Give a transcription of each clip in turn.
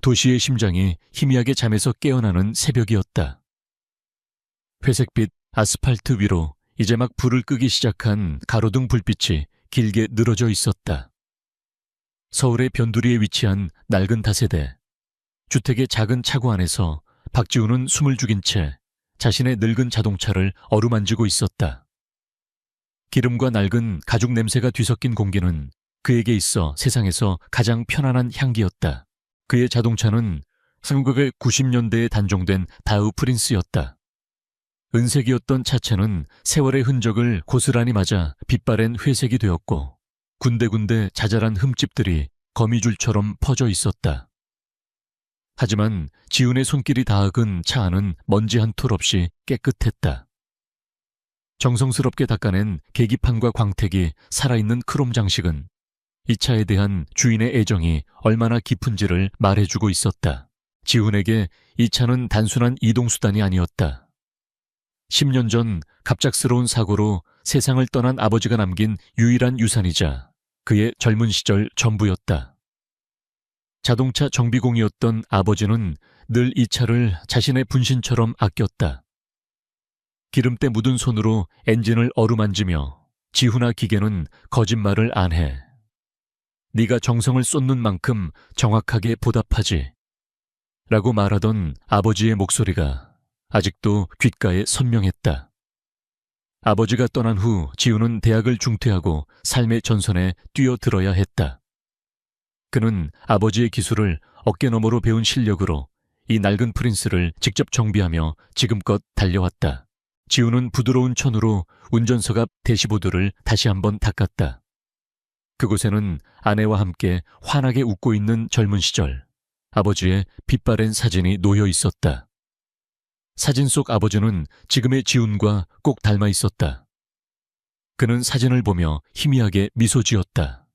도시의 심장이 희미하게 잠에서 깨어나는 새벽이었다. 회색빛 아스팔트 위로 이제 막 불을 끄기 시작한 가로등 불빛이 길게 늘어져 있었다. 서울의 변두리에 위치한 낡은 다세대. 주택의 작은 차고 안에서 박지우는 숨을 죽인 채 자신의 늙은 자동차를 어루만지고 있었다. 기름과 낡은 가죽 냄새가 뒤섞인 공기는 그에게 있어 세상에서 가장 편안한 향기였다. 그의 자동차는 1990년대에 단종된 다우 프린스였다. 은색이었던 차체는 세월의 흔적을 고스란히 맞아 빛바랜 회색이 되었고 군데군데 자잘한 흠집들이 거미줄처럼 퍼져 있었다. 하지만 지훈의 손길이 닿은 차 안은 먼지 한 톨 없이 깨끗했다. 정성스럽게 닦아낸 계기판과 광택이 살아있는 크롬 장식은 이 차에 대한 주인의 애정이 얼마나 깊은지를 말해주고 있었다. 지훈에게 이 차는 단순한 이동수단이 아니었다. 10년 전 갑작스러운 사고로 세상을 떠난 아버지가 남긴 유일한 유산이자 그의 젊은 시절 전부였다. 자동차 정비공이었던 아버지는 늘 이 차를 자신의 분신처럼 아꼈다. 기름때 묻은 손으로 엔진을 어루만지며 지훈아 기계는 거짓말을 안 해. 네가 정성을 쏟는 만큼 정확하게 보답하지. 라고 말하던 아버지의 목소리가 아직도 귓가에 선명했다. 아버지가 떠난 후 지훈은 대학을 중퇴하고 삶의 전선에 뛰어들어야 했다. 그는 아버지의 기술을 어깨너머로 배운 실력으로 이 낡은 프린스를 직접 정비하며 지금껏 달려왔다. 지훈은 부드러운 천으로 운전석 앞 대시보드를 다시 한번 닦았다. 그곳에는 아내와 함께 환하게 웃고 있는 젊은 시절, 아버지의 빛바랜 사진이 놓여 있었다. 사진 속 아버지는 지금의 지훈과 꼭 닮아 있었다. 그는 사진을 보며 희미하게 미소 지었다.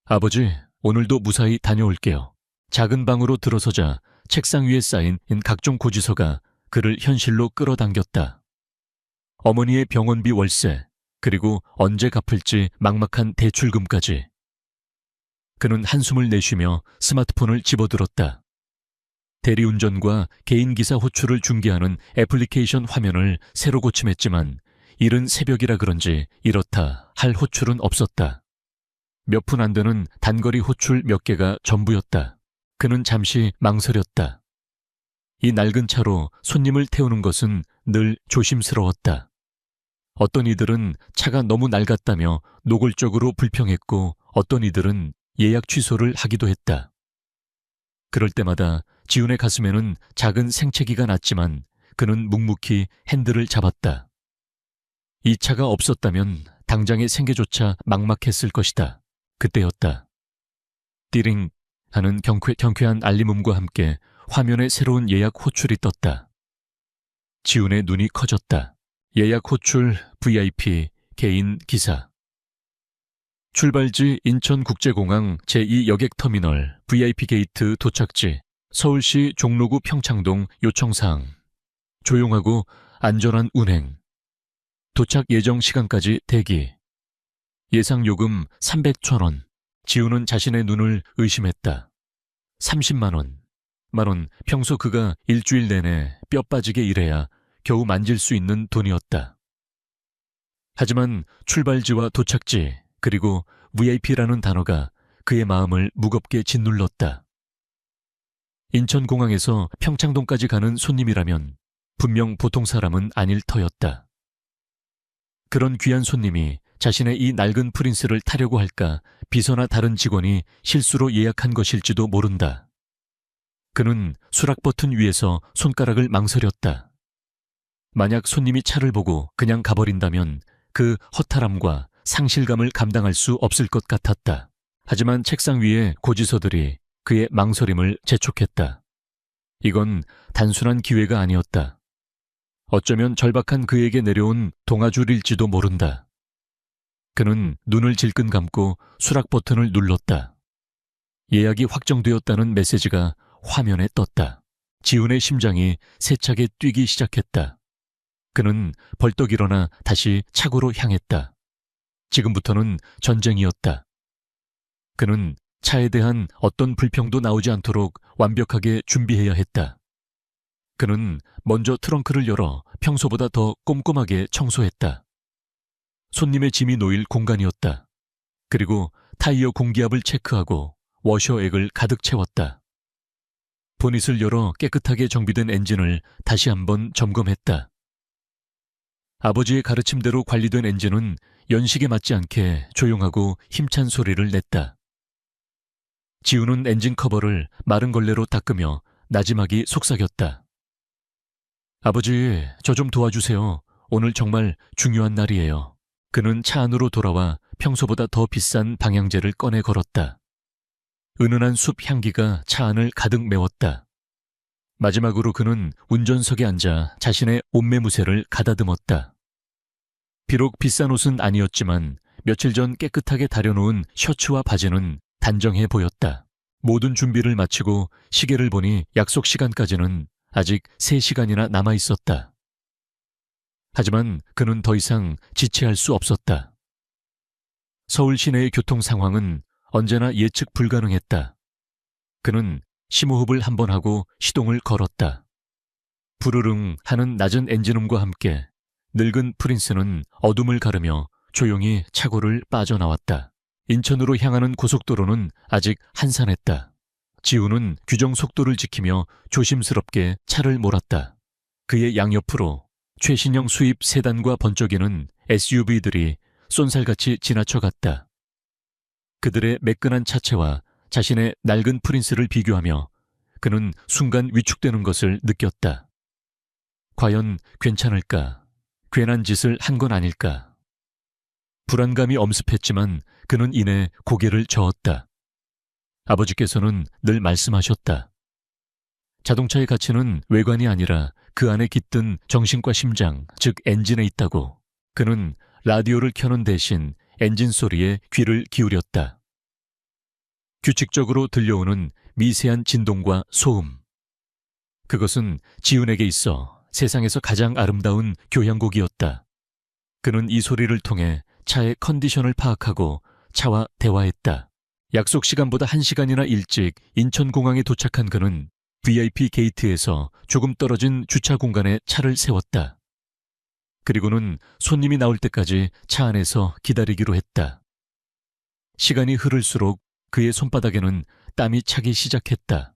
아버지, 오늘도 무사히 다녀올게요. 작은 방으로 들어서자 책상 위에 쌓인 각종 고지서가 그를 현실로 끌어당겼다. 어머니의 병원비 월세, 그리고 언제 갚을지 막막한 대출금까지. 그는 한숨을 내쉬며 스마트폰을 집어들었다. 대리운전과 개인기사 호출을 중개하는 애플리케이션 화면을 새로 고침했지만 이른 새벽이라 그런지 이렇다 할 호출은 없었다. 몇 푼 안 되는 단거리 호출 몇 개가 전부였다. 그는 잠시 망설였다. 이 낡은 차로 손님을 태우는 것은 늘 조심스러웠다. 어떤 이들은 차가 너무 낡았다며 노골적으로 불평했고 어떤 이들은 예약 취소를 하기도 했다. 그럴 때마다 지훈의 가슴에는 작은 생채기가 났지만 그는 묵묵히 핸들을 잡았다. 이 차가 없었다면 당장의 생계조차 막막했을 것이다. 그때였다. 띠링 하는 경쾌한 알림음과 함께 화면에 새로운 예약 호출이 떴다. 지훈의 눈이 커졌다. 예약 호출 VIP 개인 기사. 출발지 인천국제공항 제2여객터미널 VIP 게이트 도착지 서울시 종로구 평창동 요청사항. 조용하고 안전한 운행. 도착 예정 시간까지 대기. 예상 요금 300,000원. 지훈은 자신의 눈을 의심했다. 30만 원. 평소 그가 일주일 내내 뼈 빠지게 일해야 겨우 만질 수 있는 돈이었다. 하지만 출발지와 도착지 그리고 VIP라는 단어가 그의 마음을 무겁게 짓눌렀다. 인천공항에서 평창동까지 가는 손님이라면 분명 보통 사람은 아닐 터였다. 그런 귀한 손님이 자신의 이 낡은 프린스를 타려고 할까 비서나 다른 직원이 실수로 예약한 것일지도 모른다. 그는 수락 버튼 위에서 손가락을 망설였다. 만약 손님이 차를 보고 그냥 가버린다면 그 허탈함과 상실감을 감당할 수 없을 것 같았다. 하지만 책상 위의 고지서들이 그의 망설임을 재촉했다. 이건 단순한 기회가 아니었다. 어쩌면 절박한 그에게 내려온 동아줄일지도 모른다. 그는 눈을 질끈 감고 수락 버튼을 눌렀다. 예약이 확정되었다는 메시지가 화면에 떴다. 지훈의 심장이 세차게 뛰기 시작했다. 그는 벌떡 일어나 다시 차고로 향했다. 지금부터는 전쟁이었다. 그는 차에 대한 어떤 불평도 나오지 않도록 완벽하게 준비해야 했다. 그는 먼저 트렁크를 열어 평소보다 더 꼼꼼하게 청소했다. 손님의 짐이 놓일 공간이었다. 그리고 타이어 공기압을 체크하고 워셔액을 가득 채웠다. 보닛을 열어 깨끗하게 정비된 엔진을 다시 한번 점검했다. 아버지의 가르침대로 관리된 엔진은 연식에 맞지 않게 조용하고 힘찬 소리를 냈다. 지우는 엔진 커버를 마른 걸레로 닦으며 나지막이 속삭였다. 아버지, 저 좀 도와주세요. 오늘 정말 중요한 날이에요. 그는 차 안으로 돌아와 평소보다 더 비싼 방향제를 꺼내 걸었다. 은은한 숲 향기가 차 안을 가득 메웠다. 마지막으로 그는 운전석에 앉아 자신의 옷매무새를 가다듬었다. 비록 비싼 옷은 아니었지만 며칠 전 깨끗하게 다려놓은 셔츠와 바지는 단정해 보였다. 모든 준비를 마치고 시계를 보니 약속 시간까지는 아직 3시간이나 남아 있었다. 하지만 그는 더 이상 지체할 수 없었다. 서울 시내의 교통 상황은 언제나 예측 불가능했다. 그는 심호흡을 한번 하고 시동을 걸었다. 부르릉 하는 낮은 엔진음과 함께 늙은 프린스는 어둠을 가르며 조용히 차고를 빠져나왔다. 인천으로 향하는 고속도로는 아직 한산했다. 지우는 규정 속도를 지키며 조심스럽게 차를 몰았다. 그의 양옆으로 최신형 수입 세단과 번쩍이는 SUV들이 쏜살같이 지나쳐갔다. 그들의 매끈한 차체와 자신의 낡은 프린스를 비교하며 그는 순간 위축되는 것을 느꼈다. 과연 괜찮을까? 괜한 짓을 한 건 아닐까? 불안감이 엄습했지만 그는 이내 고개를 저었다. 아버지께서는 늘 말씀하셨다. 자동차의 가치는 외관이 아니라 그 안에 깃든 정신과 심장, 즉 엔진에 있다고. 그는 라디오를 켜는 대신 엔진 소리에 귀를 기울였다. 규칙적으로 들려오는 미세한 진동과 소음. 그것은 지훈에게 있어 세상에서 가장 아름다운 교향곡이었다. 그는 이 소리를 통해 차의 컨디션을 파악하고 차와 대화했다. 약속 시간보다 1시간이나 일찍 인천공항에 도착한 그는 VIP 게이트에서 조금 떨어진 주차 공간에 차를 세웠다. 그리고는 손님이 나올 때까지 차 안에서 기다리기로 했다. 시간이 흐를수록 그의 손바닥에는 땀이 차기 시작했다.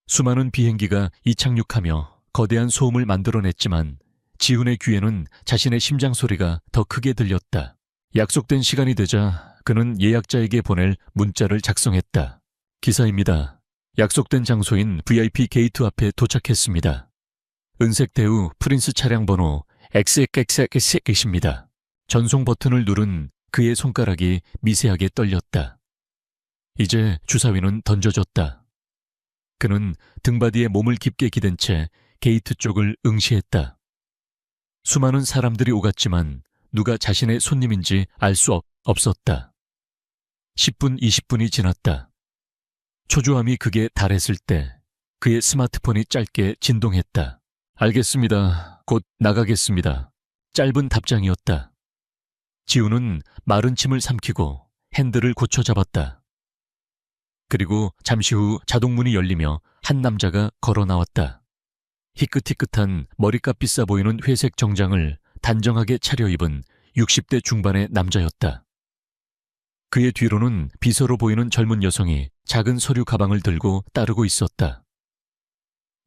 수많은 비행기가 이착륙하며 거대한 소음을 만들어냈지만 지훈의 귀에는 자신의 심장 소리가 더 크게 들렸다. 약속된 시간이 되자 그는 예약자에게 보낼 문자를 작성했다. 기사입니다. 약속된 장소인 VIP 게이트 앞에 도착했습니다. 은색 대우 프린스 차량 번호 XXXX입니다. 전송 버튼을 누른 그의 손가락이 미세하게 떨렸다. 이제 주사위는 던져졌다. 그는 등받이에 몸을 깊게 기댄 채 게이트 쪽을 응시했다. 수많은 사람들이 오갔지만 누가 자신의 손님인지 알 수 없었다. 10분, 20분이 지났다. 초조함이 극에 달했을 때 그의 스마트폰이 짧게 진동했다. 알겠습니다. 곧 나가겠습니다. 짧은 답장이었다. 지우는 마른 침을 삼키고 핸들을 고쳐 잡았다. 그리고 잠시 후 자동문이 열리며 한 남자가 걸어 나왔다. 희끗희끗한 머리값 비싸 보이는 회색 정장을 단정하게 차려입은 60대 중반의 남자였다. 그의 뒤로는 비서로 보이는 젊은 여성이 작은 서류 가방을 들고 따르고 있었다.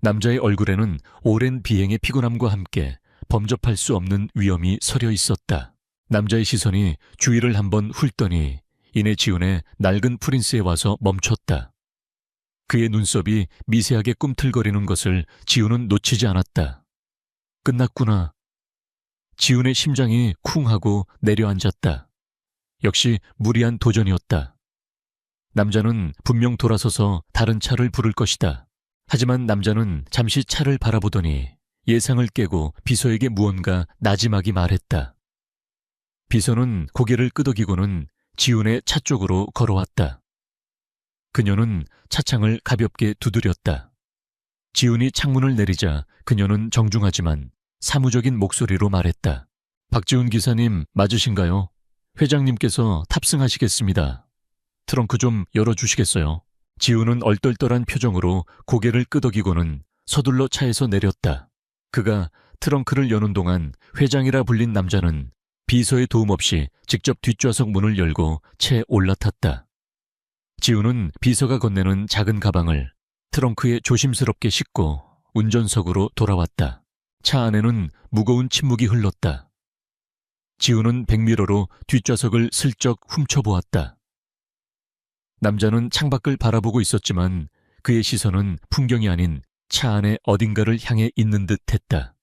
남자의 얼굴에는 오랜 비행의 피곤함과 함께 범접할 수 없는 위험이 서려 있었다. 남자의 시선이 주위를 한번 훑더니 이내 지훈의 낡은 프린스에 와서 멈췄다. 그의 눈썹이 미세하게 꿈틀거리는 것을 지훈은 놓치지 않았다. 끝났구나. 지훈의 심장이 쿵 하고 내려앉았다. 역시 무리한 도전이었다. 남자는 분명 돌아서서 다른 차를 부를 것이다. 하지만 남자는 잠시 차를 바라보더니 예상을 깨고 비서에게 무언가 나지막이 말했다. 비서는 고개를 끄덕이고는 지훈의 차 쪽으로 걸어왔다. 그녀는 차창을 가볍게 두드렸다. 지훈이 창문을 내리자 그녀는 정중하지만 사무적인 목소리로 말했다. 박지훈 기사님 맞으신가요? 회장님께서 탑승하시겠습니다. 트렁크 좀 열어주시겠어요? 지우는 얼떨떨한 표정으로 고개를 끄덕이고는 서둘러 차에서 내렸다. 그가 트렁크를 여는 동안 회장이라 불린 남자는 비서의 도움 없이 직접 뒷좌석 문을 열고 채에 올라탔다. 지우는 비서가 건네는 작은 가방을 트렁크에 조심스럽게 싣고 운전석으로 돌아왔다. 차 안에는 무거운 침묵이 흘렀다. 지우는 백미러로 뒷좌석을 슬쩍 훔쳐보았다. 남자는 창밖을 바라보고 있었지만 그의 시선은 풍경이 아닌 차 안의 어딘가를 향해 있는 듯 했다.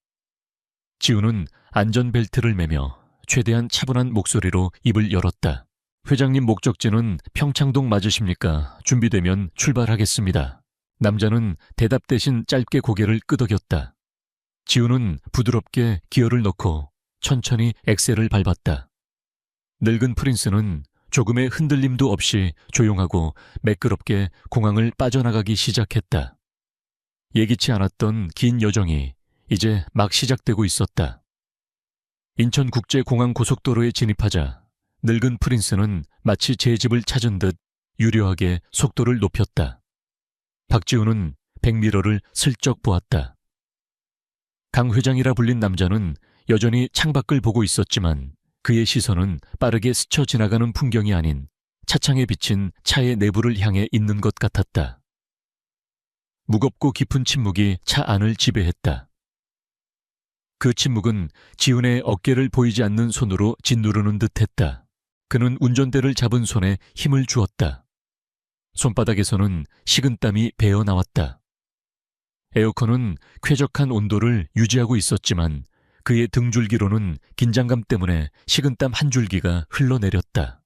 지우는 안전벨트를 매며 최대한 차분한 목소리로 입을 열었다. 회장님 목적지는 평창동 맞으십니까? 준비되면 출발하겠습니다. 남자는 대답 대신 짧게 고개를 끄덕였다. 지우는 부드럽게 기어를 넣고 천천히 엑셀을 밟았다. 늙은 프린스는 조금의 흔들림도 없이 조용하고 매끄럽게 공항을 빠져나가기 시작했다. 예기치 않았던 긴 여정이 이제 막 시작되고 있었다. 인천국제공항 고속도로에 진입하자 늙은 프린스는 마치 제 집을 찾은 듯 유려하게 속도를 높였다. 박지우는 백미러를 슬쩍 보았다. 강 회장이라 불린 남자는 여전히 창밖을 보고 있었지만 그의 시선은 빠르게 스쳐 지나가는 풍경이 아닌 차창에 비친 차의 내부를 향해 있는 것 같았다. 무겁고 깊은 침묵이 차 안을 지배했다. 그 침묵은 지훈의 어깨를 보이지 않는 손으로 짓누르는 듯했다. 그는 운전대를 잡은 손에 힘을 주었다. 손바닥에서는 식은땀이 배어 나왔다. 에어컨은 쾌적한 온도를 유지하고 있었지만 그의 등줄기로는 긴장감 때문에 식은땀 한 줄기가 흘러내렸다.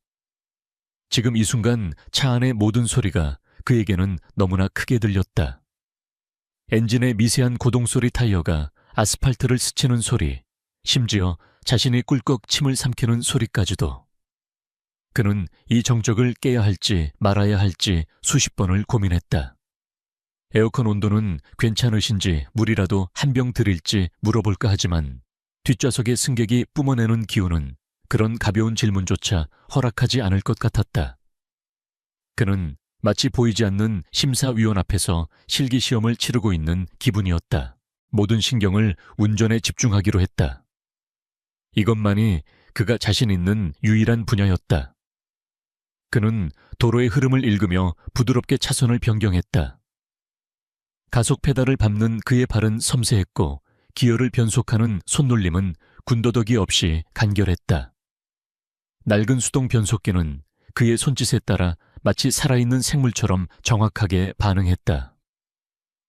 지금 이 순간 차 안의 모든 소리가 그에게는 너무나 크게 들렸다. 엔진의 미세한 고동소리 타이어가 아스팔트를 스치는 소리, 심지어 자신이 꿀꺽 침을 삼키는 소리까지도. 그는 이 정적을 깨야 할지 말아야 할지 수십 번을 고민했다. 에어컨 온도는 괜찮으신지 물이라도 한 병 드릴지 물어볼까 하지만 뒷좌석의 승객이 뿜어내는 기운은 그런 가벼운 질문조차 허락하지 않을 것 같았다. 그는 마치 보이지 않는 심사위원 앞에서 실기시험을 치르고 있는 기분이었다. 모든 신경을 운전에 집중하기로 했다. 이것만이 그가 자신 있는 유일한 분야였다. 그는 도로의 흐름을 읽으며 부드럽게 차선을 변경했다. 가속 페달을 밟는 그의 발은 섬세했고 기어를 변속하는 손놀림은 군더더기 없이 간결했다. 낡은 수동 변속기는 그의 손짓에 따라 마치 살아있는 생물처럼 정확하게 반응했다.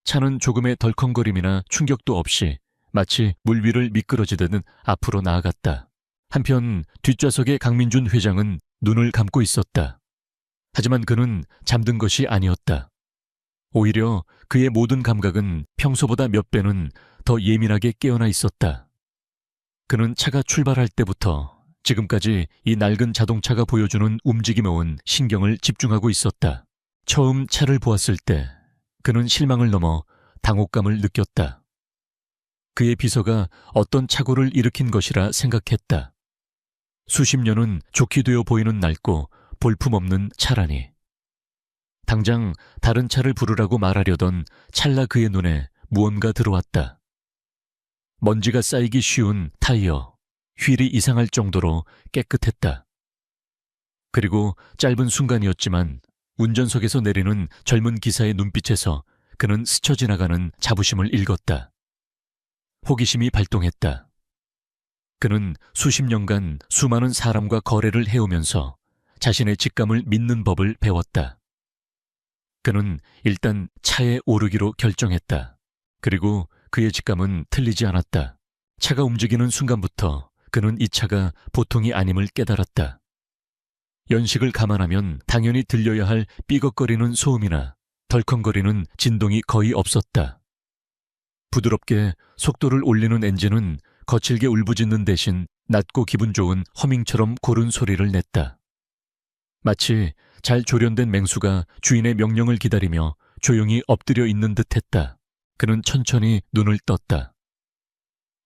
차는 조금의 덜컹거림이나 충격도 없이 마치 물 위를 미끄러지듯 앞으로 나아갔다. 한편 뒷좌석의 강민준 회장은 눈을 감고 있었다. 하지만 그는 잠든 것이 아니었다. 오히려 그의 모든 감각은 평소보다 몇 배는 더 예민하게 깨어나 있었다. 그는 차가 출발할 때부터 지금까지 이 낡은 자동차가 보여주는 움직임에 온 신경을 집중하고 있었다. 처음 차를 보았을 때 그는 실망을 넘어 당혹감을 느꼈다. 그의 비서가 어떤 착오를 일으킨 것이라 생각했다. 수십 년은 좋게 되어 보이는 낡고 볼품없는 차라니. 당장 다른 차를 부르라고 말하려던 찰나 그의 눈에 무언가 들어왔다. 먼지가 쌓이기 쉬운 타이어, 휠이 이상할 정도로 깨끗했다. 그리고 짧은 순간이었지만 운전석에서 내리는 젊은 기사의 눈빛에서 그는 스쳐 지나가는 자부심을 읽었다. 호기심이 발동했다. 그는 수십 년간 수많은 사람과 거래를 해오면서 자신의 직감을 믿는 법을 배웠다. 그는 일단 차에 오르기로 결정했다. 그리고 그의 직감은 틀리지 않았다. 차가 움직이는 순간부터 그는 이 차가 보통이 아님을 깨달았다. 연식을 감안하면 당연히 들려야 할 삐걱거리는 소음이나 덜컹거리는 진동이 거의 없었다. 부드럽게 속도를 올리는 엔진은 거칠게 울부짖는 대신 낮고 기분 좋은 허밍처럼 고른 소리를 냈다. 마치 잘 조련된 맹수가 주인의 명령을 기다리며 조용히 엎드려 있는 듯했다. 그는 천천히 눈을 떴다.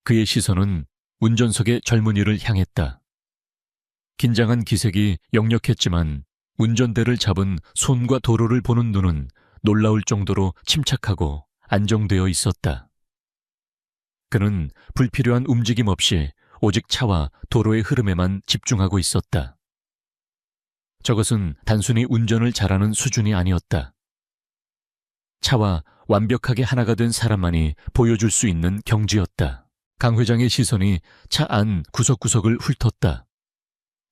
그의 시선은 운전석의 젊은이를 향했다. 긴장한 기색이 역력했지만 운전대를 잡은 손과 도로를 보는 눈은 놀라울 정도로 침착하고 안정되어 있었다. 그는 불필요한 움직임 없이 오직 차와 도로의 흐름에만 집중하고 있었다. 저것은 단순히 운전을 잘하는 수준이 아니었다. 차와 완벽하게 하나가 된 사람만이 보여줄 수 있는 경지였다. 강 회장의 시선이 차 안 구석구석을 훑었다.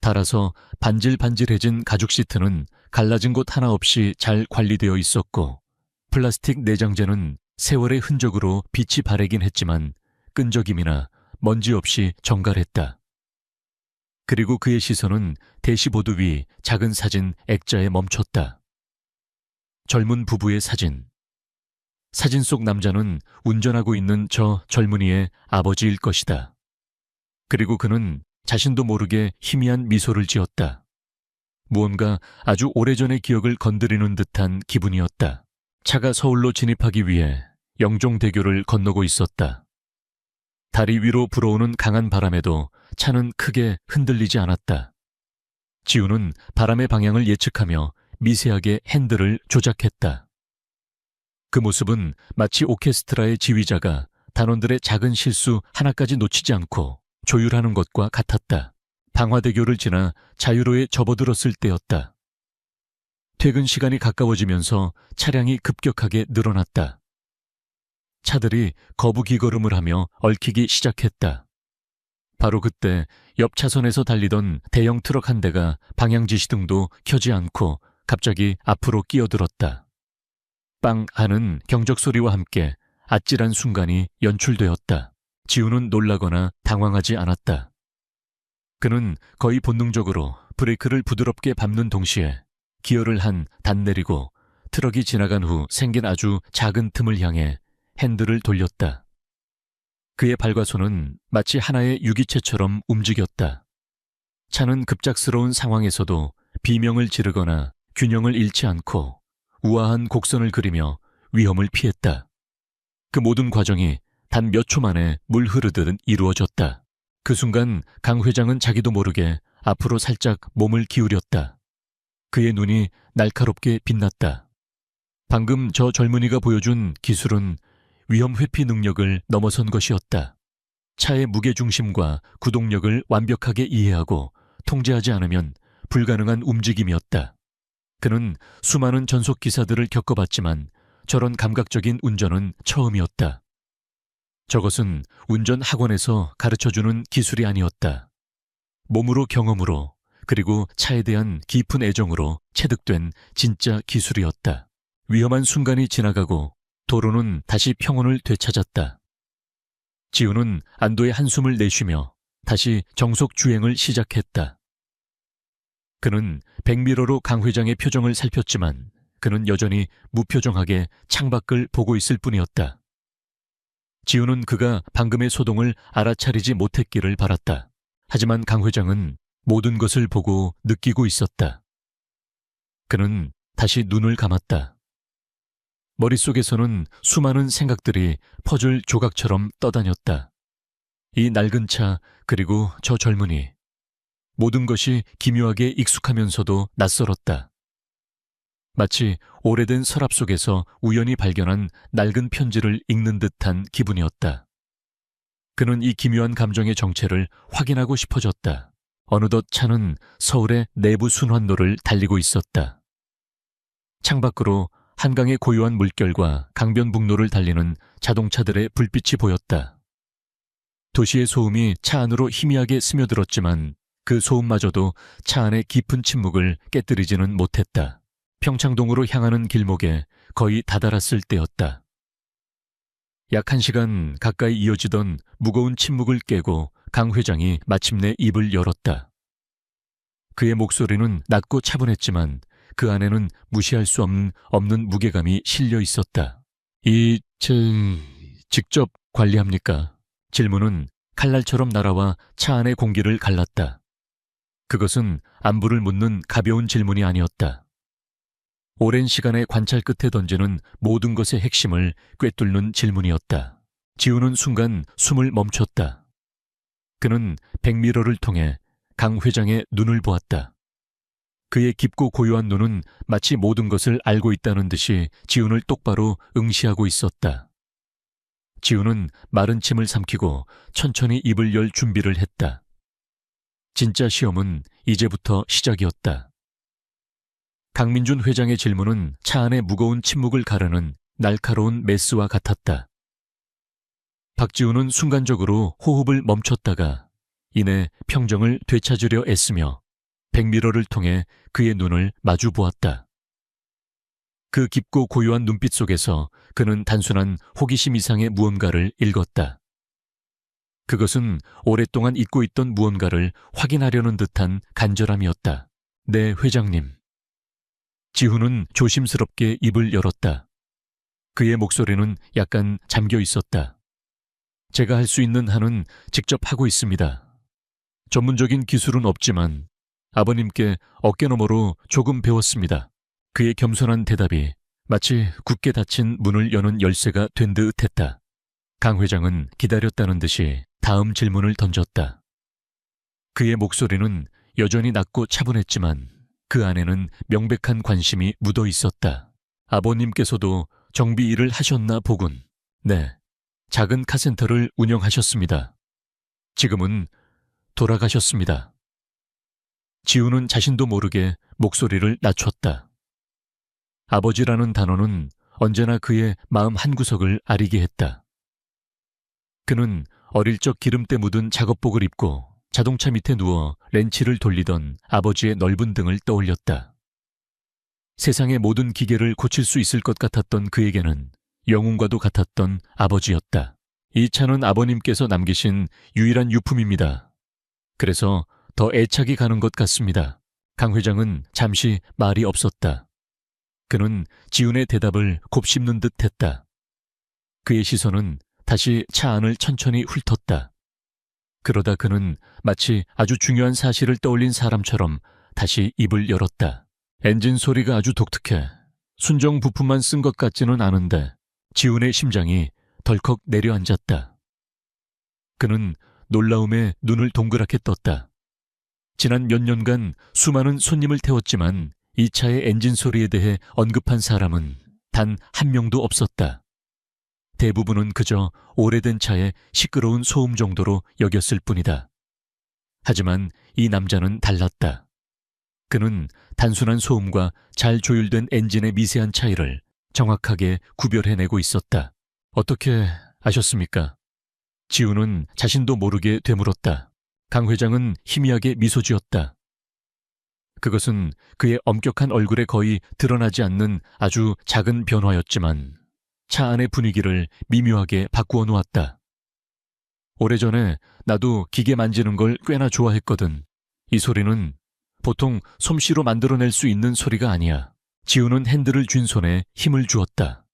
달아서 반질반질해진 가죽 시트는 갈라진 곳 하나 없이 잘 관리되어 있었고, 플라스틱 내장재는 세월의 흔적으로 빛이 바래긴 했지만 끈적임이나 먼지 없이 정갈했다. 그리고 그의 시선은 대시보드 위 작은 사진 액자에 멈췄다. 젊은 부부의 사진. 사진 속 남자는 운전하고 있는 저 젊은이의 아버지일 것이다. 그리고 그는 자신도 모르게 희미한 미소를 지었다. 무언가 아주 오래전의 기억을 건드리는 듯한 기분이었다. 차가 서울로 진입하기 위해 영종대교를 건너고 있었다. 다리 위로 불어오는 강한 바람에도 차는 크게 흔들리지 않았다. 지우는 바람의 방향을 예측하며 미세하게 핸들을 조작했다. 그 모습은 마치 오케스트라의 지휘자가 단원들의 작은 실수 하나까지 놓치지 않고 조율하는 것과 같았다. 방화대교를 지나 자유로에 접어들었을 때였다. 퇴근 시간이 가까워지면서 차량이 급격하게 늘어났다. 차들이 거부기걸음을 하며 얽히기 시작했다. 바로 그때 옆 차선에서 달리던 대형 트럭 한 대가 방향지시등도 켜지 않고 갑자기 앞으로 끼어들었다. 빵 하는 경적 소리와 함께 아찔한 순간이 연출되었다. 지우는 놀라거나 당황하지 않았다. 그는 거의 본능적으로 브레이크를 부드럽게 밟는 동시에 기어를 한 단 내리고 트럭이 지나간 후 생긴 아주 작은 틈을 향해 핸들을 돌렸다. 그의 발과 손은 마치 하나의 유기체처럼 움직였다. 차는 급작스러운 상황에서도 비명을 지르거나 균형을 잃지 않고 우아한 곡선을 그리며 위험을 피했다. 그 모든 과정이 단 몇 초 만에 물 흐르듯 이루어졌다. 그 순간 강 회장은 자기도 모르게 앞으로 살짝 몸을 기울였다. 그의 눈이 날카롭게 빛났다. 방금 저 젊은이가 보여준 기술은 위험 회피 능력을 넘어선 것이었다. 차의 무게중심과 구동력을 완벽하게 이해하고 통제하지 않으면 불가능한 움직임이었다. 그는 수많은 전속 기사들을 겪어봤지만 저런 감각적인 운전은 처음이었다. 저것은 운전 학원에서 가르쳐주는 기술이 아니었다. 몸으로 경험으로 그리고 차에 대한 깊은 애정으로 체득된 진짜 기술이었다. 위험한 순간이 지나가고 도로는 다시 평온을 되찾았다. 지우는 안도의 한숨을 내쉬며 다시 정속 주행을 시작했다. 그는 백미러로 강 회장의 표정을 살폈지만 그는 여전히 무표정하게 창밖을 보고 있을 뿐이었다. 지우는 그가 방금의 소동을 알아차리지 못했기를 바랐다. 하지만 강 회장은 모든 것을 보고 느끼고 있었다. 그는 다시 눈을 감았다. 머릿속에서는 수많은 생각들이 퍼즐 조각처럼 떠다녔다. 이 낡은 차, 그리고 저 젊은이. 모든 것이 기묘하게 익숙하면서도 낯설었다. 마치 오래된 서랍 속에서 우연히 발견한 낡은 편지를 읽는 듯한 기분이었다. 그는 이 기묘한 감정의 정체를 확인하고 싶어졌다. 어느덧 차는 서울의 내부 순환로를 달리고 있었다. 창밖으로 한강의 고요한 물결과 강변북로를 달리는 자동차들의 불빛이 보였다. 도시의 소음이 차 안으로 희미하게 스며들었지만 그 소음마저도 차 안의 깊은 침묵을 깨뜨리지는 못했다. 평창동으로 향하는 길목에 거의 다다랐을 때였다. 약 1시간 가까이 이어지던 무거운 침묵을 깨고 강 회장이 마침내 입을 열었다. 그의 목소리는 낮고 차분했지만 그 안에는 무시할 수 없는 무게감이 실려 있었다. 직접 관리합니까? 질문은 칼날처럼 날아와 차 안의 공기를 갈랐다. 그것은 안부를 묻는 가벼운 질문이 아니었다. 오랜 시간의 관찰 끝에 던지는 모든 것의 핵심을 꿰뚫는 질문이었다. 지우는 순간 숨을 멈췄다. 그는 백미러를 통해 강 회장의 눈을 보았다. 그의 깊고 고요한 눈은 마치 모든 것을 알고 있다는 듯이 지훈을 똑바로 응시하고 있었다. 지훈은 마른 침을 삼키고 천천히 입을 열 준비를 했다. 진짜 시험은 이제부터 시작이었다. 강민준 회장의 질문은 차 안의 무거운 침묵을 가르는 날카로운 메스와 같았다. 박지훈은 순간적으로 호흡을 멈췄다가 이내 평정을 되찾으려 애쓰며 백미러를 통해 그의 눈을 마주 보았다. 그 깊고 고요한 눈빛 속에서 그는 단순한 호기심 이상의 무언가를 읽었다. 그것은 오랫동안 잊고 있던 무언가를 확인하려는 듯한 간절함이었다. 네, 회장님. 지훈은 조심스럽게 입을 열었다. 그의 목소리는 약간 잠겨 있었다. 제가 할 수 있는 한은 직접 하고 있습니다. 전문적인 기술은 없지만 아버님께 어깨너머로 조금 배웠습니다. 그의 겸손한 대답이 마치 굳게 닫힌 문을 여는 열쇠가 된 듯 했다. 강 회장은 기다렸다는 듯이 다음 질문을 던졌다. 그의 목소리는 여전히 낮고 차분했지만 그 안에는 명백한 관심이 묻어 있었다. 아버님께서도 정비 일을 하셨나 보군. 네, 작은 카센터를 운영하셨습니다. 지금은 돌아가셨습니다. 지훈은 자신도 모르게 목소리를 낮췄다. 아버지라는 단어는 언제나 그의 마음 한구석을 아리게 했다. 그는 어릴 적 기름때 묻은 작업복을 입고 자동차 밑에 누워 렌치를 돌리던 아버지의 넓은 등을 떠올렸다. 세상의 모든 기계를 고칠 수 있을 것 같았던 그에게는 영웅과도 같았던 아버지였다. 이 차는 아버님께서 남기신 유일한 유품입니다. 그래서 더 애착이 가는 것 같습니다. 강 회장은 잠시 말이 없었다. 그는 지훈의 대답을 곱씹는 듯 했다. 그의 시선은 다시 차 안을 천천히 훑었다. 그러다 그는 마치 아주 중요한 사실을 떠올린 사람처럼 다시 입을 열었다. 엔진 소리가 아주 독특해. 순정 부품만 쓴 것 같지는 않은데 지훈의 심장이 덜컥 내려앉았다. 그는 놀라움에 눈을 동그랗게 떴다. 지난 몇 년간 수많은 손님을 태웠지만 이 차의 엔진 소리에 대해 언급한 사람은 단 한 명도 없었다. 대부분은 그저 오래된 차의 시끄러운 소음 정도로 여겼을 뿐이다. 하지만 이 남자는 달랐다. 그는 단순한 소음과 잘 조율된 엔진의 미세한 차이를 정확하게 구별해내고 있었다. 어떻게 아셨습니까? 지훈은 자신도 모르게 되물었다. 강 회장은 희미하게 미소 지었다. 그것은 그의 엄격한 얼굴에 거의 드러나지 않는 아주 작은 변화였지만 차 안의 분위기를 미묘하게 바꾸어 놓았다. 오래전에 나도 기계 만지는 걸 꽤나 좋아했거든. 이 소리는 보통 솜씨로 만들어낼 수 있는 소리가 아니야. 지훈은 핸들을 쥔 손에 힘을 주었다.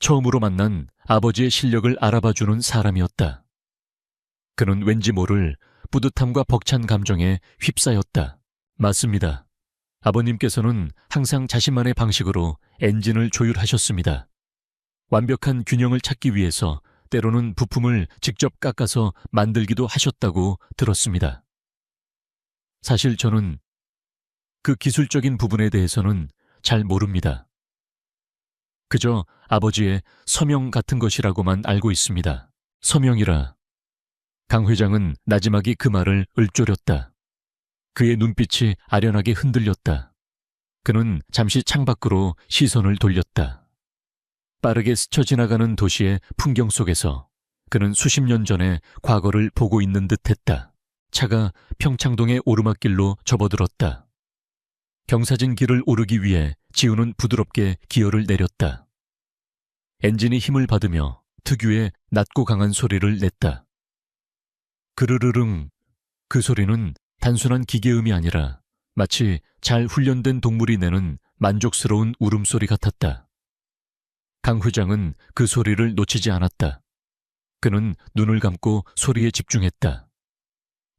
처음으로 만난 아버지의 실력을 알아봐주는 사람이었다. 그는 왠지 모를 뿌듯함과 벅찬 감정에 휩싸였다. 맞습니다. 아버님께서는 항상 자신만의 방식으로 엔진을 조율하셨습니다. 완벽한 균형을 찾기 위해서 때로는 부품을 직접 깎아서 만들기도 하셨다고 들었습니다. 사실 저는 그 기술적인 부분에 대해서는 잘 모릅니다. 그저 아버지의 서명 같은 것이라고만 알고 있습니다. 서명이라. 강 회장은 나지막이 그 말을 읊조렸다. 그의 눈빛이 아련하게 흔들렸다. 그는 잠시 창밖으로 시선을 돌렸다. 빠르게 스쳐 지나가는 도시의 풍경 속에서 그는 수십 년 전의 과거를 보고 있는 듯했다. 차가 평창동의 오르막길로 접어들었다. 경사진 길을 오르기 위해 지훈은 부드럽게 기어를 내렸다. 엔진이 힘을 받으며 특유의 낮고 강한 소리를 냈다. 그르르릉. 그 소리는 단순한 기계음이 아니라 마치 잘 훈련된 동물이 내는 만족스러운 울음소리 같았다. 강 회장은 그 소리를 놓치지 않았다. 그는 눈을 감고 소리에 집중했다.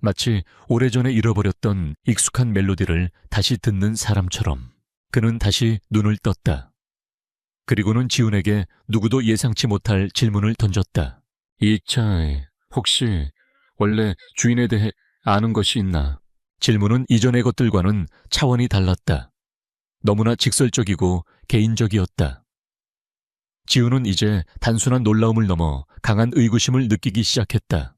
마치 오래전에 잃어버렸던 익숙한 멜로디를 다시 듣는 사람처럼 그는 다시 눈을 떴다. 그리고는 지훈에게 누구도 예상치 못할 질문을 던졌다. 이 차 혹시 원래 주인에 대해 아는 것이 있나? 질문은 이전의 것들과는 차원이 달랐다. 너무나 직설적이고 개인적이었다. 지우는 이제 단순한 놀라움을 넘어 강한 의구심을 느끼기 시작했다.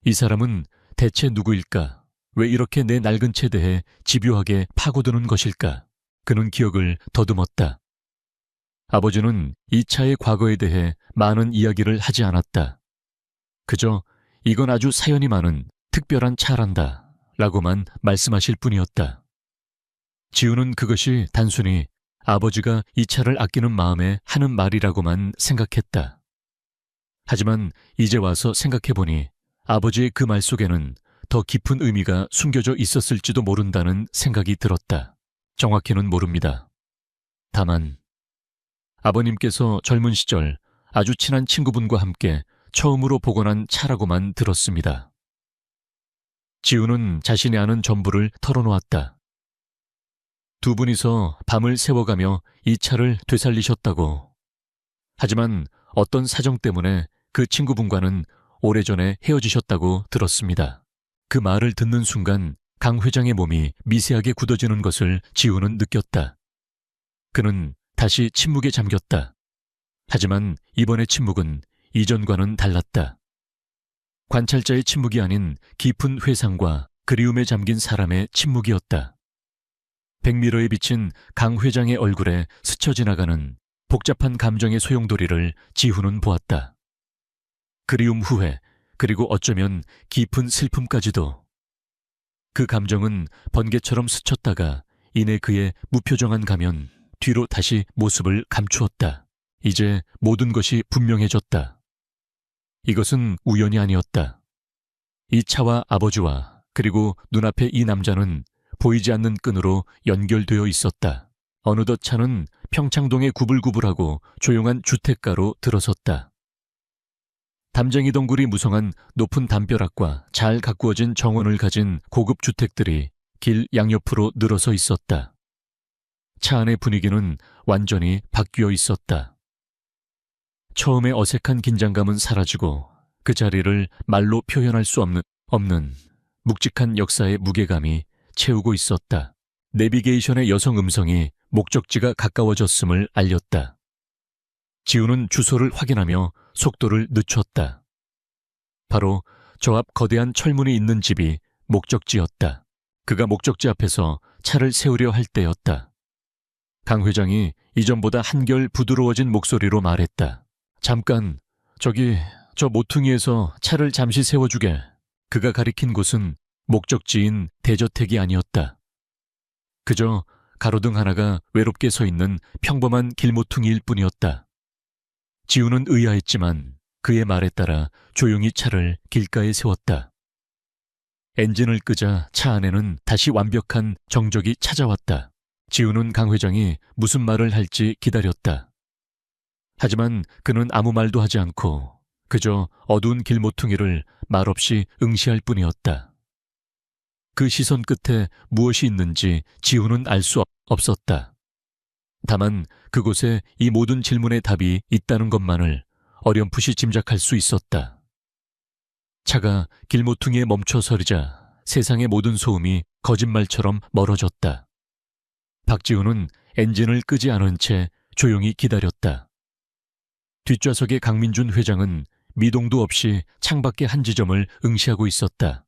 이 사람은 대체 누구일까? 왜 이렇게 내 낡은 채에 대해 집요하게 파고드는 것일까? 그는 기억을 더듬었다. 아버지는 이 차의 과거에 대해 많은 이야기를 하지 않았다. 그저 이건 아주 사연이 많은 특별한 차란다 라고만 말씀하실 뿐이었다. 지우는 그것이 단순히 아버지가 이 차를 아끼는 마음에 하는 말이라고만 생각했다. 하지만 이제 와서 생각해보니 아버지의 그 말 속에는 더 깊은 의미가 숨겨져 있었을지도 모른다는 생각이 들었다. 정확히는 모릅니다. 다만 아버님께서 젊은 시절 아주 친한 친구분과 함께 처음으로 복원한 차라고만 들었습니다. 지우는 자신이 아는 전부를 털어놓았다. 두 분이서 밤을 새워가며 이 차를 되살리셨다고. 하지만 어떤 사정 때문에 그 친구분과는 오래전에 헤어지셨다고 들었습니다. 그 말을 듣는 순간 강 회장의 몸이 미세하게 굳어지는 것을 지우는 느꼈다. 그는 다시 침묵에 잠겼다. 하지만 이번의 침묵은 이전과는 달랐다. 관찰자의 침묵이 아닌 깊은 회상과 그리움에 잠긴 사람의 침묵이었다. 백미러에 비친 강 회장의 얼굴에 스쳐 지나가는 복잡한 감정의 소용돌이를 지우는 보았다. 그리움 후회, 그리고 어쩌면 깊은 슬픔까지도. 그 감정은 번개처럼 스쳤다가 이내 그의 무표정한 가면 뒤로 다시 모습을 감추었다. 이제 모든 것이 분명해졌다. 이것은 우연이 아니었다. 이 차와 아버지와 그리고 눈앞의 이 남자는 보이지 않는 끈으로 연결되어 있었다. 어느덧 차는 평창동의 구불구불하고 조용한 주택가로 들어섰다. 담쟁이 덩굴이 무성한 높은 담벼락과 잘 가꾸어진 정원을 가진 고급 주택들이 길 양옆으로 늘어서 있었다. 차 안의 분위기는 완전히 바뀌어 있었다. 처음에 어색한 긴장감은 사라지고 그 자리를 말로 표현할 수 없는 묵직한 역사의 무게감이 채우고 있었다. 내비게이션의 여성 음성이 목적지가 가까워졌음을 알렸다. 지우는 주소를 확인하며 속도를 늦췄다. 바로 저 앞 거대한 철문이 있는 집이 목적지였다. 그가 목적지 앞에서 차를 세우려 할 때였다. 강 회장이 이전보다 한결 부드러워진 목소리로 말했다. 잠깐, 저 모퉁이에서 차를 잠시 세워주게. 그가 가리킨 곳은 목적지인 대저택이 아니었다. 그저 가로등 하나가 외롭게 서 있는 평범한 길모퉁이일 뿐이었다. 지우는 의아했지만 그의 말에 따라 조용히 차를 길가에 세웠다. 엔진을 끄자 차 안에는 다시 완벽한 정적이 찾아왔다. 지우는 강 회장이 무슨 말을 할지 기다렸다. 하지만 그는 아무 말도 하지 않고 그저 어두운 길모퉁이를 말없이 응시할 뿐이었다. 그 시선 끝에 무엇이 있는지 지우는 알 수 없었다. 다만 그곳에 이 모든 질문의 답이 있다는 것만을 어렴풋이 짐작할 수 있었다. 차가 길모퉁이에 멈춰서리자 세상의 모든 소음이 거짓말처럼 멀어졌다. 박지우는 엔진을 끄지 않은 채 조용히 기다렸다. 뒷좌석의 강민준 회장은 미동도 없이 창밖의 한 지점을 응시하고 있었다.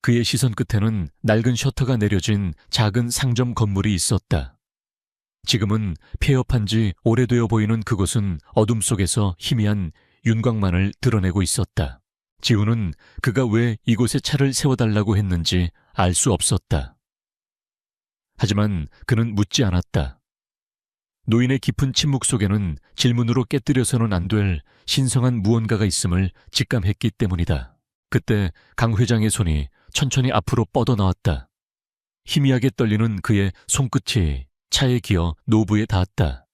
그의 시선 끝에는 낡은 셔터가 내려진 작은 상점 건물이 있었다. 지금은 폐업한 지 오래되어 보이는 그곳은 어둠 속에서 희미한 윤곽만을 드러내고 있었다. 지우는 그가 왜 이곳에 차를 세워달라고 했는지 알 수 없었다. 하지만 그는 묻지 않았다. 노인의 깊은 침묵 속에는 질문으로 깨뜨려서는 안 될 신성한 무언가가 있음을 직감했기 때문이다. 그때 강 회장의 손이 천천히 앞으로 뻗어나왔다. 희미하게 떨리는 그의 손끝이 차에 기어 노부에 닿았다.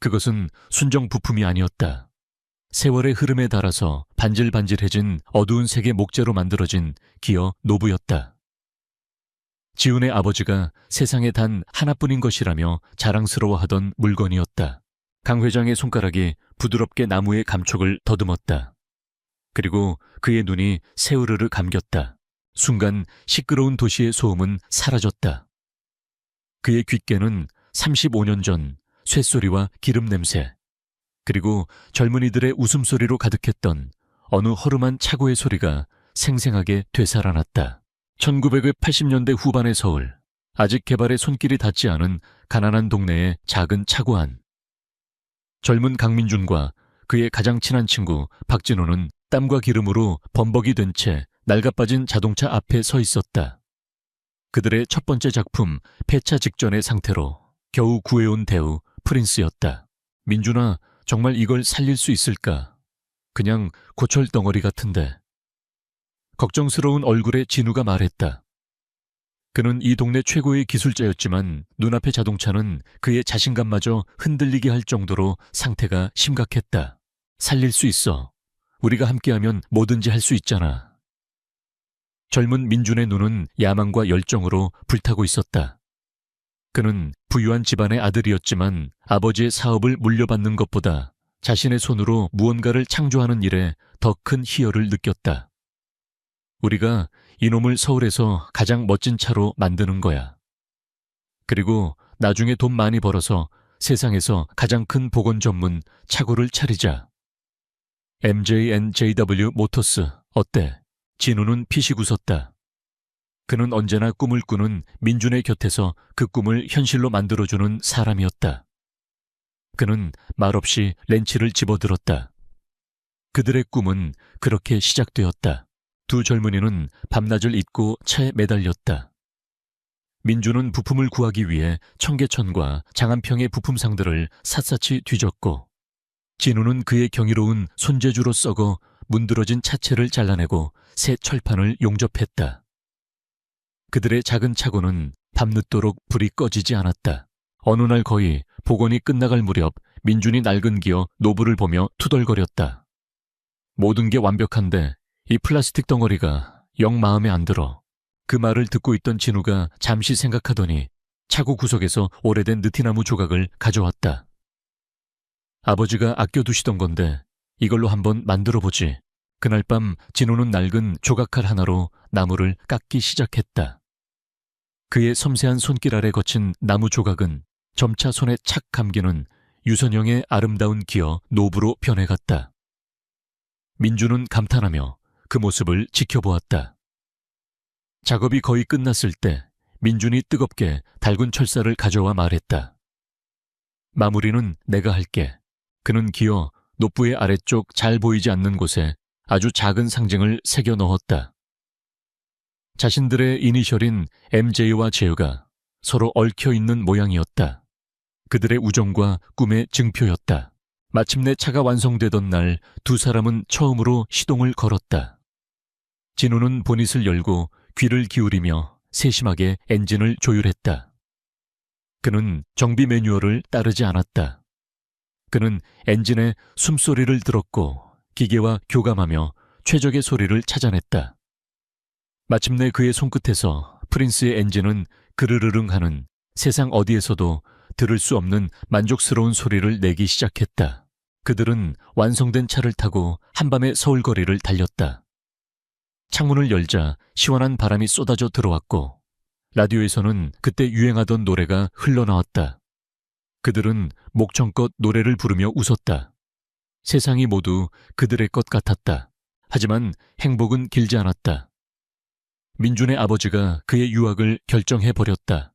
그것은 순정 부품이 아니었다. 세월의 흐름에 따라서 반질반질해진 어두운 색의 목재로 만들어진 기어 노부였다. 지훈의 아버지가 세상에 단 하나뿐인 것이라며 자랑스러워하던 물건이었다. 강 회장의 손가락이 부드럽게 나무의 감촉을 더듬었다. 그리고 그의 눈이 새우르르 감겼다. 순간 시끄러운 도시의 소음은 사라졌다. 그의 귓께는 35년 전 쇳소리와 기름 냄새, 그리고 젊은이들의 웃음소리로 가득했던 어느 허름한 차고의 소리가 생생하게 되살아났다. 1980년대 후반의 서울, 아직 개발의 손길이 닿지 않은 가난한 동네의 작은 차고 안. 젊은 강민준과 그의 가장 친한 친구 박진호는 땀과 기름으로 범벅이 된 채 낡아빠진 자동차 앞에 서 있었다. 그들의 첫 번째 작품 폐차 직전의 상태로 겨우 구해온 대우 프린스였다. 민준아, 정말 이걸 살릴 수 있을까? 그냥 고철덩어리 같은데. 걱정스러운 얼굴에 진우가 말했다. 그는 이 동네 최고의 기술자였지만 눈앞의 자동차는 그의 자신감마저 흔들리게 할 정도로 상태가 심각했다. 살릴 수 있어. 우리가 함께하면 뭐든지 할 수 있잖아. 젊은 민준의 눈은 야망과 열정으로 불타고 있었다. 그는 부유한 집안의 아들이었지만 아버지의 사업을 물려받는 것보다 자신의 손으로 무언가를 창조하는 일에 더 큰 희열을 느꼈다. 우리가 이놈을 서울에서 가장 멋진 차로 만드는 거야. 그리고 나중에 돈 많이 벌어서 세상에서 가장 큰 복원 전문 차고를 차리자. MJ&JW 모터스 어때? 진우는 피식 웃었다. 그는 언제나 꿈을 꾸는 민준의 곁에서 그 꿈을 현실로 만들어주는 사람이었다. 그는 말없이 렌치를 집어들었다. 그들의 꿈은 그렇게 시작되었다. 두 젊은이는 밤낮을 잊고 차에 매달렸다. 민준은 부품을 구하기 위해 청계천과 장안평의 부품상들을 샅샅이 뒤졌고, 진우는 그의 경이로운 손재주로 썩어 문드러진 차체를 잘라내고 새 철판을 용접했다. 그들의 작은 차고는 밤늦도록 불이 꺼지지 않았다. 어느 날 거의 복원이 끝나갈 무렵 민준이 낡은 기어 노브를 보며 투덜거렸다. 모든 게 완벽한데 이 플라스틱 덩어리가 영 마음에 안 들어. 그 말을 듣고 있던 진우가 잠시 생각하더니 차고 구석에서 오래된 느티나무 조각을 가져왔다. 아버지가 아껴두시던 건데 이걸로 한번 만들어보지. 그날 밤 진우는 낡은 조각칼 하나로 나무를 깎기 시작했다. 그의 섬세한 손길 아래 거친 나무 조각은 점차 손에 착 감기는 유선형의 아름다운 기어 노브로 변해갔다. 민주는 감탄하며 그 모습을 지켜보았다. 작업이 거의 끝났을 때 민준이 뜨겁게 달군 철사를 가져와 말했다. 마무리는 내가 할게. 그는 기어 노부의 아래쪽 잘 보이지 않는 곳에 아주 작은 상징을 새겨 넣었다. 자신들의 이니셜인 MJ와 제유가 서로 얽혀 있는 모양이었다. 그들의 우정과 꿈의 증표였다. 마침내 차가 완성되던 날 두 사람은 처음으로 시동을 걸었다. 진우는 보닛을 열고 귀를 기울이며 세심하게 엔진을 조율했다. 그는 정비 매뉴얼을 따르지 않았다. 그는 엔진의 숨소리를 들었고 기계와 교감하며 최적의 소리를 찾아냈다. 마침내 그의 손끝에서 프린스의 엔진은 그르르릉 하는 세상 어디에서도 들을 수 없는 만족스러운 소리를 내기 시작했다. 그들은 완성된 차를 타고 한밤의 서울 거리를 달렸다. 창문을 열자 시원한 바람이 쏟아져 들어왔고 라디오에서는 그때 유행하던 노래가 흘러나왔다. 그들은 목청껏 노래를 부르며 웃었다. 세상이 모두 그들의 것 같았다. 하지만 행복은 길지 않았다. 민준의 아버지가 그의 유학을 결정해버렸다.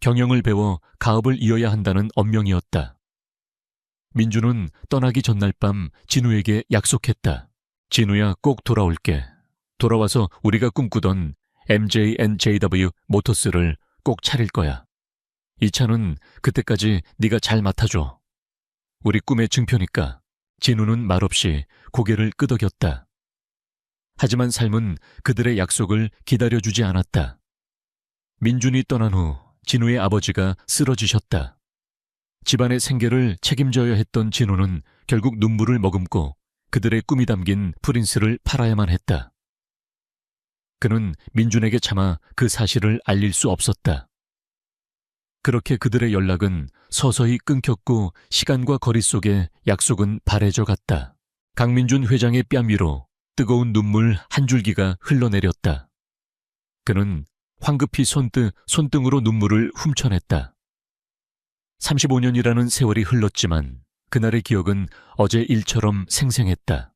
경영을 배워 가업을 이어야 한다는 엄명이었다. 민준은 떠나기 전날 밤 진우에게 약속했다. 진우야, 꼭 돌아올게. 돌아와서 우리가 꿈꾸던 MJ&JW 모터스를 꼭 차릴 거야. 이 차는 그때까지 네가 잘 맡아줘. 우리 꿈의 증표니까. 진우는 말없이 고개를 끄덕였다. 하지만 삶은 그들의 약속을 기다려주지 않았다. 민준이 떠난 후 진우의 아버지가 쓰러지셨다. 집안의 생계를 책임져야 했던 진우는 결국 눈물을 머금고 그들의 꿈이 담긴 프린스를 팔아야만 했다. 그는 민준에게 차마 그 사실을 알릴 수 없었다. 그렇게 그들의 연락은 서서히 끊겼고 시간과 거리 속에 약속은 바래져 갔다. 강민준 회장의 뺨 위로 뜨거운 눈물 한 줄기가 흘러내렸다. 그는 황급히 손등으로 눈물을 훔쳐냈다. 35년이라는 세월이 흘렀지만 그날의 기억은 어제 일처럼 생생했다.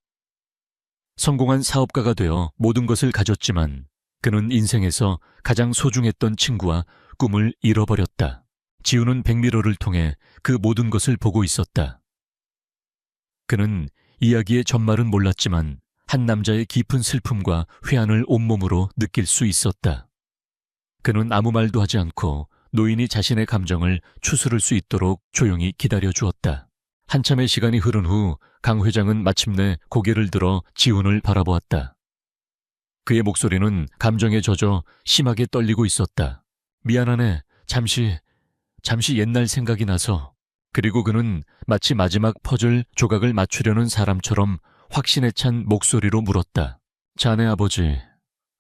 성공한 사업가가 되어 모든 것을 가졌지만 그는 인생에서 가장 소중했던 친구와 꿈을 잃어버렸다. 지우는 백미러를 통해 그 모든 것을 보고 있었다. 그는 이야기의 전말은 몰랐지만 한 남자의 깊은 슬픔과 회한을 온몸으로 느낄 수 있었다. 그는 아무 말도 하지 않고 노인이 자신의 감정을 추스를 수 있도록 조용히 기다려 주었다. 한참의 시간이 흐른 후 강 회장은 마침내 고개를 들어 지훈을 바라보았다. 그의 목소리는 감정에 젖어 심하게 떨리고 있었다. 미안하네. 잠시 옛날 생각이 나서. 그리고 그는 마치 마지막 퍼즐 조각을 맞추려는 사람처럼 확신에 찬 목소리로 물었다. 자네 아버지,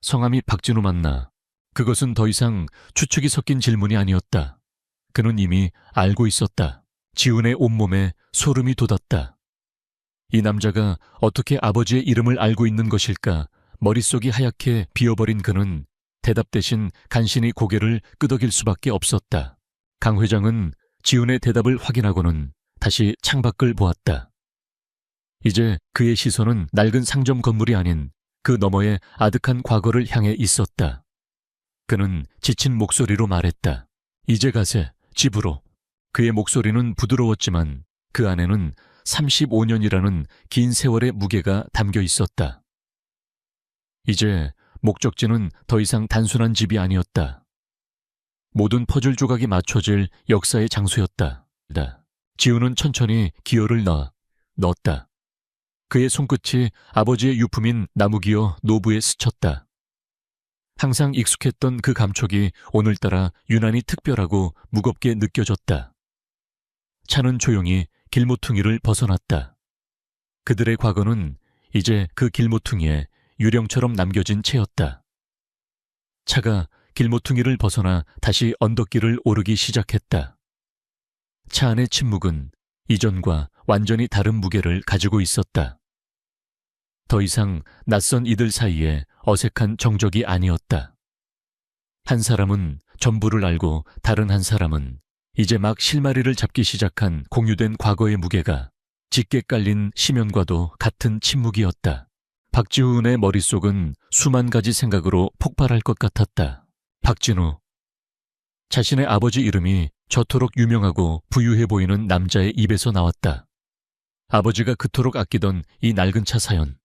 성함이 박진우 맞나? 그것은 더 이상 추측이 섞인 질문이 아니었다. 그는 이미 알고 있었다. 지훈의 온몸에 소름이 돋았다. 이 남자가 어떻게 아버지의 이름을 알고 있는 것일까? 머릿속이 하얗게 비어버린 그는 대답 대신 간신히 고개를 끄덕일 수밖에 없었다. 강 회장은 지훈의 대답을 확인하고는 다시 창밖을 보았다. 이제 그의 시선은 낡은 상점 건물이 아닌 그 너머의 아득한 과거를 향해 있었다. 그는 지친 목소리로 말했다. 이제 가세, 집으로. 그의 목소리는 부드러웠지만 그 안에는 35년이라는 긴 세월의 무게가 담겨 있었다. 이제 목적지는 더 이상 단순한 집이 아니었다. 모든 퍼즐 조각이 맞춰질 역사의 장소였다. 지훈은 천천히 기어를 넣었다. 그의 손끝이 아버지의 유품인 나무기어 노부에 스쳤다. 항상 익숙했던 그 감촉이 오늘따라 유난히 특별하고 무겁게 느껴졌다. 차는 조용히 길모퉁이를 벗어났다. 그들의 과거는 이제 그 길모퉁이에 유령처럼 남겨진 채였다. 차가 길모퉁이를 벗어나 다시 언덕길을 오르기 시작했다. 차 안의 침묵은 이전과 완전히 다른 무게를 가지고 있었다. 더 이상 낯선 이들 사이에 어색한 정적이 아니었다. 한 사람은 전부를 알고 다른 한 사람은 이제 막 실마리를 잡기 시작한 공유된 과거의 무게가 짙게 깔린 심연과도 같은 침묵이었다. 박지훈의 머릿속은 수만 가지 생각으로 폭발할 것 같았다. 박진우. 자신의 아버지 이름이 저토록 유명하고 부유해 보이는 남자의 입에서 나왔다. 아버지가 그토록 아끼던 이 낡은 차 사연.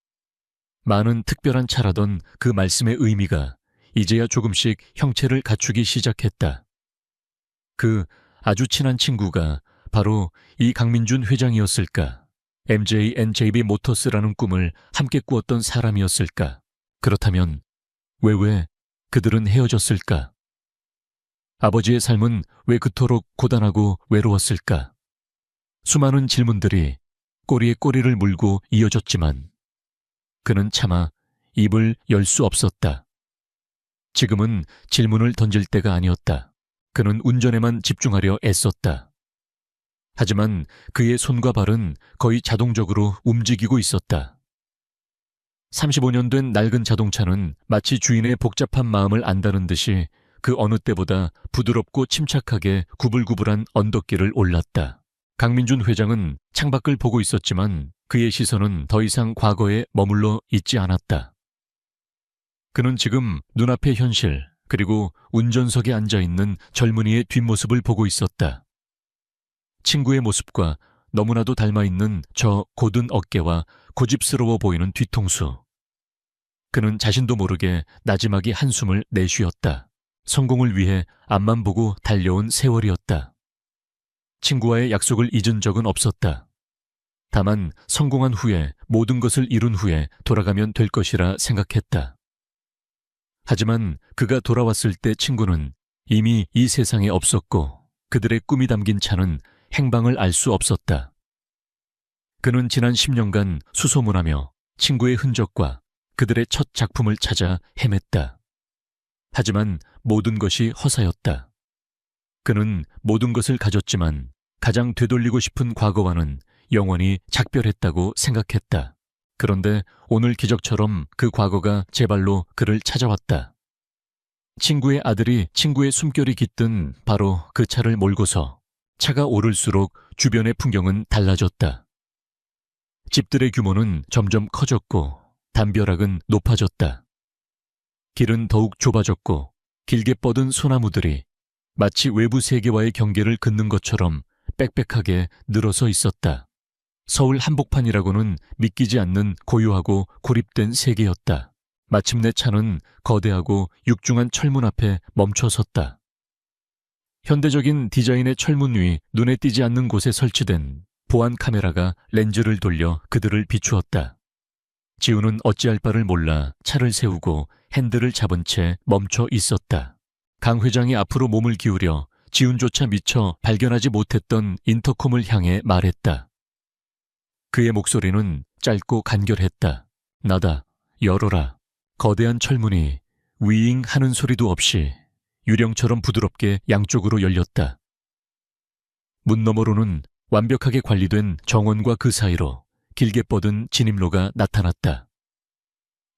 많은 특별한 차라던 그 말씀의 의미가 이제야 조금씩 형체를 갖추기 시작했다. 그 아주 친한 친구가 바로 이 강민준 회장이었을까? MJNJB 모터스라는 꿈을 함께 꾸었던 사람이었을까? 그렇다면 왜 그들은 헤어졌을까? 아버지의 삶은 왜 그토록 고단하고 외로웠을까? 수많은 질문들이 꼬리에 꼬리를 물고 이어졌지만 그는 차마 입을 열 수 없었다. 지금은 질문을 던질 때가 아니었다. 그는 운전에만 집중하려 애썼다. 하지만 그의 손과 발은 거의 자동적으로 움직이고 있었다. 35년 된 낡은 자동차는 마치 주인의 복잡한 마음을 안다는 듯이 그 어느 때보다 부드럽고 침착하게 구불구불한 언덕길을 올랐다. 강민준 회장은 창밖을 보고 있었지만 그의 시선은 더 이상 과거에 머물러 있지 않았다. 그는 지금 눈앞의 현실, 그리고 운전석에 앉아있는 젊은이의 뒷모습을 보고 있었다. 친구의 모습과 너무나도 닮아있는 저 곧은 어깨와 고집스러워 보이는 뒤통수. 그는 자신도 모르게 나지막이 한숨을 내쉬었다. 성공을 위해 앞만 보고 달려온 세월이었다. 친구와의 약속을 잊은 적은 없었다. 다만 성공한 후에 모든 것을 이룬 후에 돌아가면 될 것이라 생각했다. 하지만 그가 돌아왔을 때 친구는 이미 이 세상에 없었고 그들의 꿈이 담긴 차는 행방을 알 수 없었다. 그는 지난 10년간 수소문하며 친구의 흔적과 그들의 첫 작품을 찾아 헤맸다. 하지만 모든 것이 허사였다. 그는 모든 것을 가졌지만 가장 되돌리고 싶은 과거와는 영원히 작별했다고 생각했다. 그런데 오늘 기적처럼 그 과거가 제발로 그를 찾아왔다. 친구의 아들이 친구의 숨결이 깃든 바로 그 차를 몰고서 차가 오를수록 주변의 풍경은 달라졌다. 집들의 규모는 점점 커졌고 담벼락은 높아졌다. 길은 더욱 좁아졌고 길게 뻗은 소나무들이 마치 외부 세계와의 경계를 긋는 것처럼 빽빽하게 늘어서 있었다. 서울 한복판이라고는 믿기지 않는 고요하고 고립된 세계였다. 마침내 차는 거대하고 육중한 철문 앞에 멈춰 섰다. 현대적인 디자인의 철문 위 눈에 띄지 않는 곳에 설치된 보안 카메라가 렌즈를 돌려 그들을 비추었다. 지우는 어찌할 바를 몰라 차를 세우고 핸들을 잡은 채 멈춰 있었다. 강 회장이 앞으로 몸을 기울여 지훈조차 미처 발견하지 못했던 인터콤을 향해 말했다. 그의 목소리는 짧고 간결했다. 나다. 열어라. 거대한 철문이 위잉 하는 소리도 없이 유령처럼 부드럽게 양쪽으로 열렸다. 문 너머로는 완벽하게 관리된 정원과 그 사이로 길게 뻗은 진입로가 나타났다.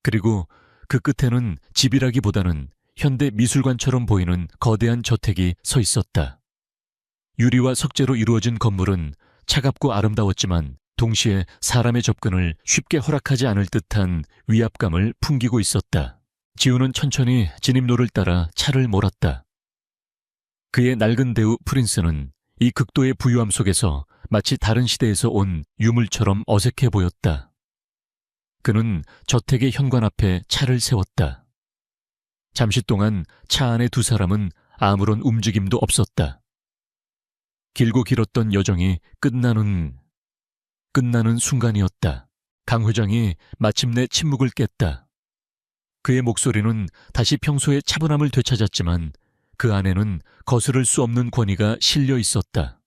그리고 그 끝에는 집이라기보다는 현대 미술관처럼 보이는 거대한 저택이 서 있었다. 유리와 석재로 이루어진 건물은 차갑고 아름다웠지만 동시에 사람의 접근을 쉽게 허락하지 않을 듯한 위압감을 풍기고 있었다. 지우는 천천히 진입로를 따라 차를 몰았다. 그의 낡은 대우 프린스는 이 극도의 부유함 속에서 마치 다른 시대에서 온 유물처럼 어색해 보였다. 그는 저택의 현관 앞에 차를 세웠다. 잠시 동안 차 안의 두 사람은 아무런 움직임도 없었다. 길고 길었던 여정이 끝나는 순간이었다. 강 회장이 마침내 침묵을 깼다. 그의 목소리는 다시 평소의 차분함을 되찾았지만 그 안에는 거스를 수 없는 권위가 실려 있었다.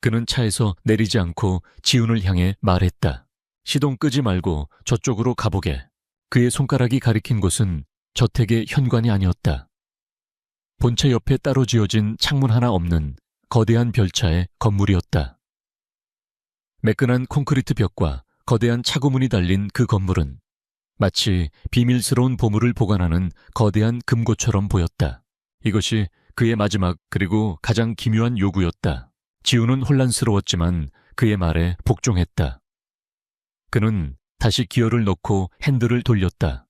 그는 차에서 내리지 않고 지훈을 향해 말했다. 시동 끄지 말고 저쪽으로 가보게. 그의 손가락이 가리킨 곳은 저택의 현관이 아니었다. 본체 옆에 따로 지어진 창문 하나 없는 거대한 별차의 건물이었다. 매끈한 콘크리트 벽과 거대한 차고문이 달린 그 건물은 마치 비밀스러운 보물을 보관하는 거대한 금고처럼 보였다. 이것이 그의 마지막 그리고 가장 기묘한 요구였다. 지우는 혼란스러웠지만 그의 말에 복종했다. 그는 다시 기어를 넣고 핸들을 돌렸다.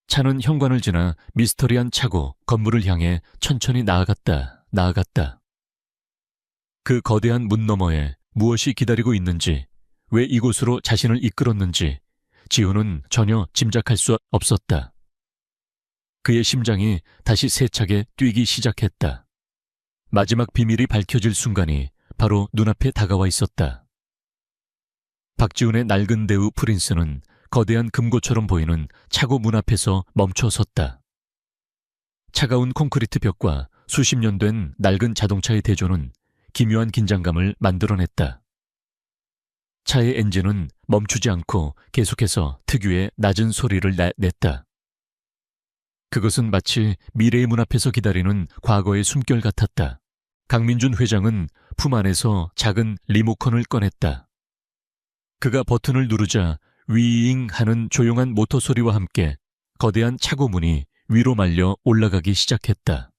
차는 현관을 지나 미스터리한 차고 건물을 향해 천천히 나아갔다. 그 거대한 문 너머에 무엇이 기다리고 있는지, 왜 이곳으로 자신을 이끌었는지 지우는 전혀 짐작할 수 없었다. 그의 심장이 다시 세차게 뛰기 시작했다. 마지막 비밀이 밝혀질 순간이 바로 눈앞에 다가와 있었다. 박지훈의 낡은 대우 프린스는 거대한 금고처럼 보이는 차고 문 앞에서 멈춰 섰다. 차가운 콘크리트 벽과 수십 년 된 낡은 자동차의 대조는 기묘한 긴장감을 만들어냈다. 차의 엔진은 멈추지 않고 계속해서 특유의 낮은 소리를 냈다. 그것은 마치 미래의 문 앞에서 기다리는 과거의 숨결 같았다. 강민준 회장은 품 안에서 작은 리모컨을 꺼냈다. 그가 버튼을 누르자 위잉 하는 조용한 모터 소리와 함께 거대한 차고문이 위로 말려 올라가기 시작했다.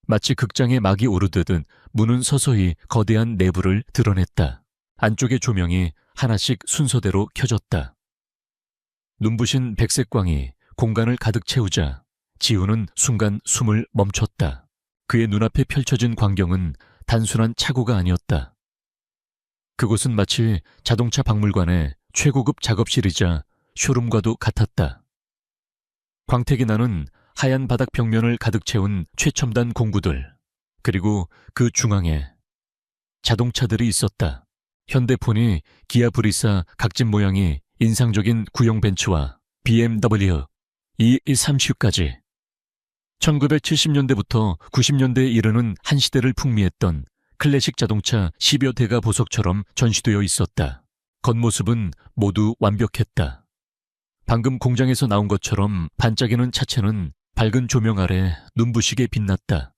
마치 극장에 막이 오르듯 문은 서서히 거대한 내부를 드러냈다. 안쪽의 조명이 하나씩 순서대로 켜졌다. 눈부신 백색 광이 공간을 가득 채우자 지우는 순간 숨을 멈췄다. 그의 눈앞에 펼쳐진 광경은 단순한 차고가 아니었다. 그곳은 마치 자동차 박물관의 최고급 작업실이자 쇼룸과도 같았다. 광택이 나는 하얀 바닥 벽면을 가득 채운 최첨단 공구들, 그리고 그 중앙에 자동차들이 있었다. 현대폰이 기아 브리사 각진 모양이 인상적인 구형 벤츠와 BMW E30까지 1970년대부터 90년대에 이르는 한 시대를 풍미했던 클래식 자동차 10여 대가 보석처럼 전시되어 있었다. 겉모습은 모두 완벽했다. 방금 공장에서 나온 것처럼 반짝이는 차체는 밝은 조명 아래 눈부시게 빛났다.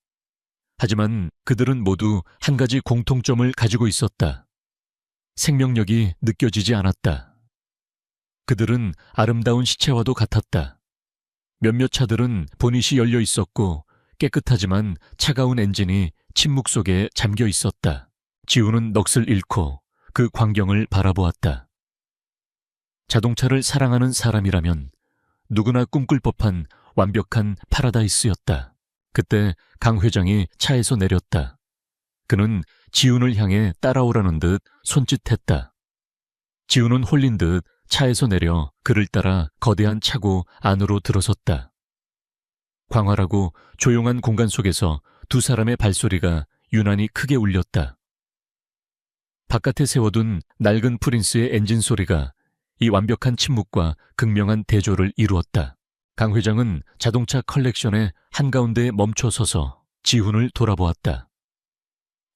하지만 그들은 모두 한 가지 공통점을 가지고 있었다. 생명력이 느껴지지 않았다. 그들은 아름다운 시체와도 같았다. 몇몇 차들은 보닛이 열려 있었고 깨끗하지만 차가운 엔진이 침묵 속에 잠겨 있었다. 지우는 넋을 잃고 그 광경을 바라보았다. 자동차를 사랑하는 사람이라면 누구나 꿈꿀 법한 완벽한 파라다이스였다. 그때 강 회장이 차에서 내렸다. 그는 지훈을 향해 따라오라는 듯 손짓했다. 지훈은 홀린 듯 차에서 내려 그를 따라 거대한 차고 안으로 들어섰다. 광활하고 조용한 공간 속에서 두 사람의 발소리가 유난히 크게 울렸다. 바깥에 세워둔 낡은 프린스의 엔진 소리가 이 완벽한 침묵과 극명한 대조를 이루었다. 강 회장은 자동차 컬렉션의 한가운데에 멈춰 서서 지훈을 돌아보았다.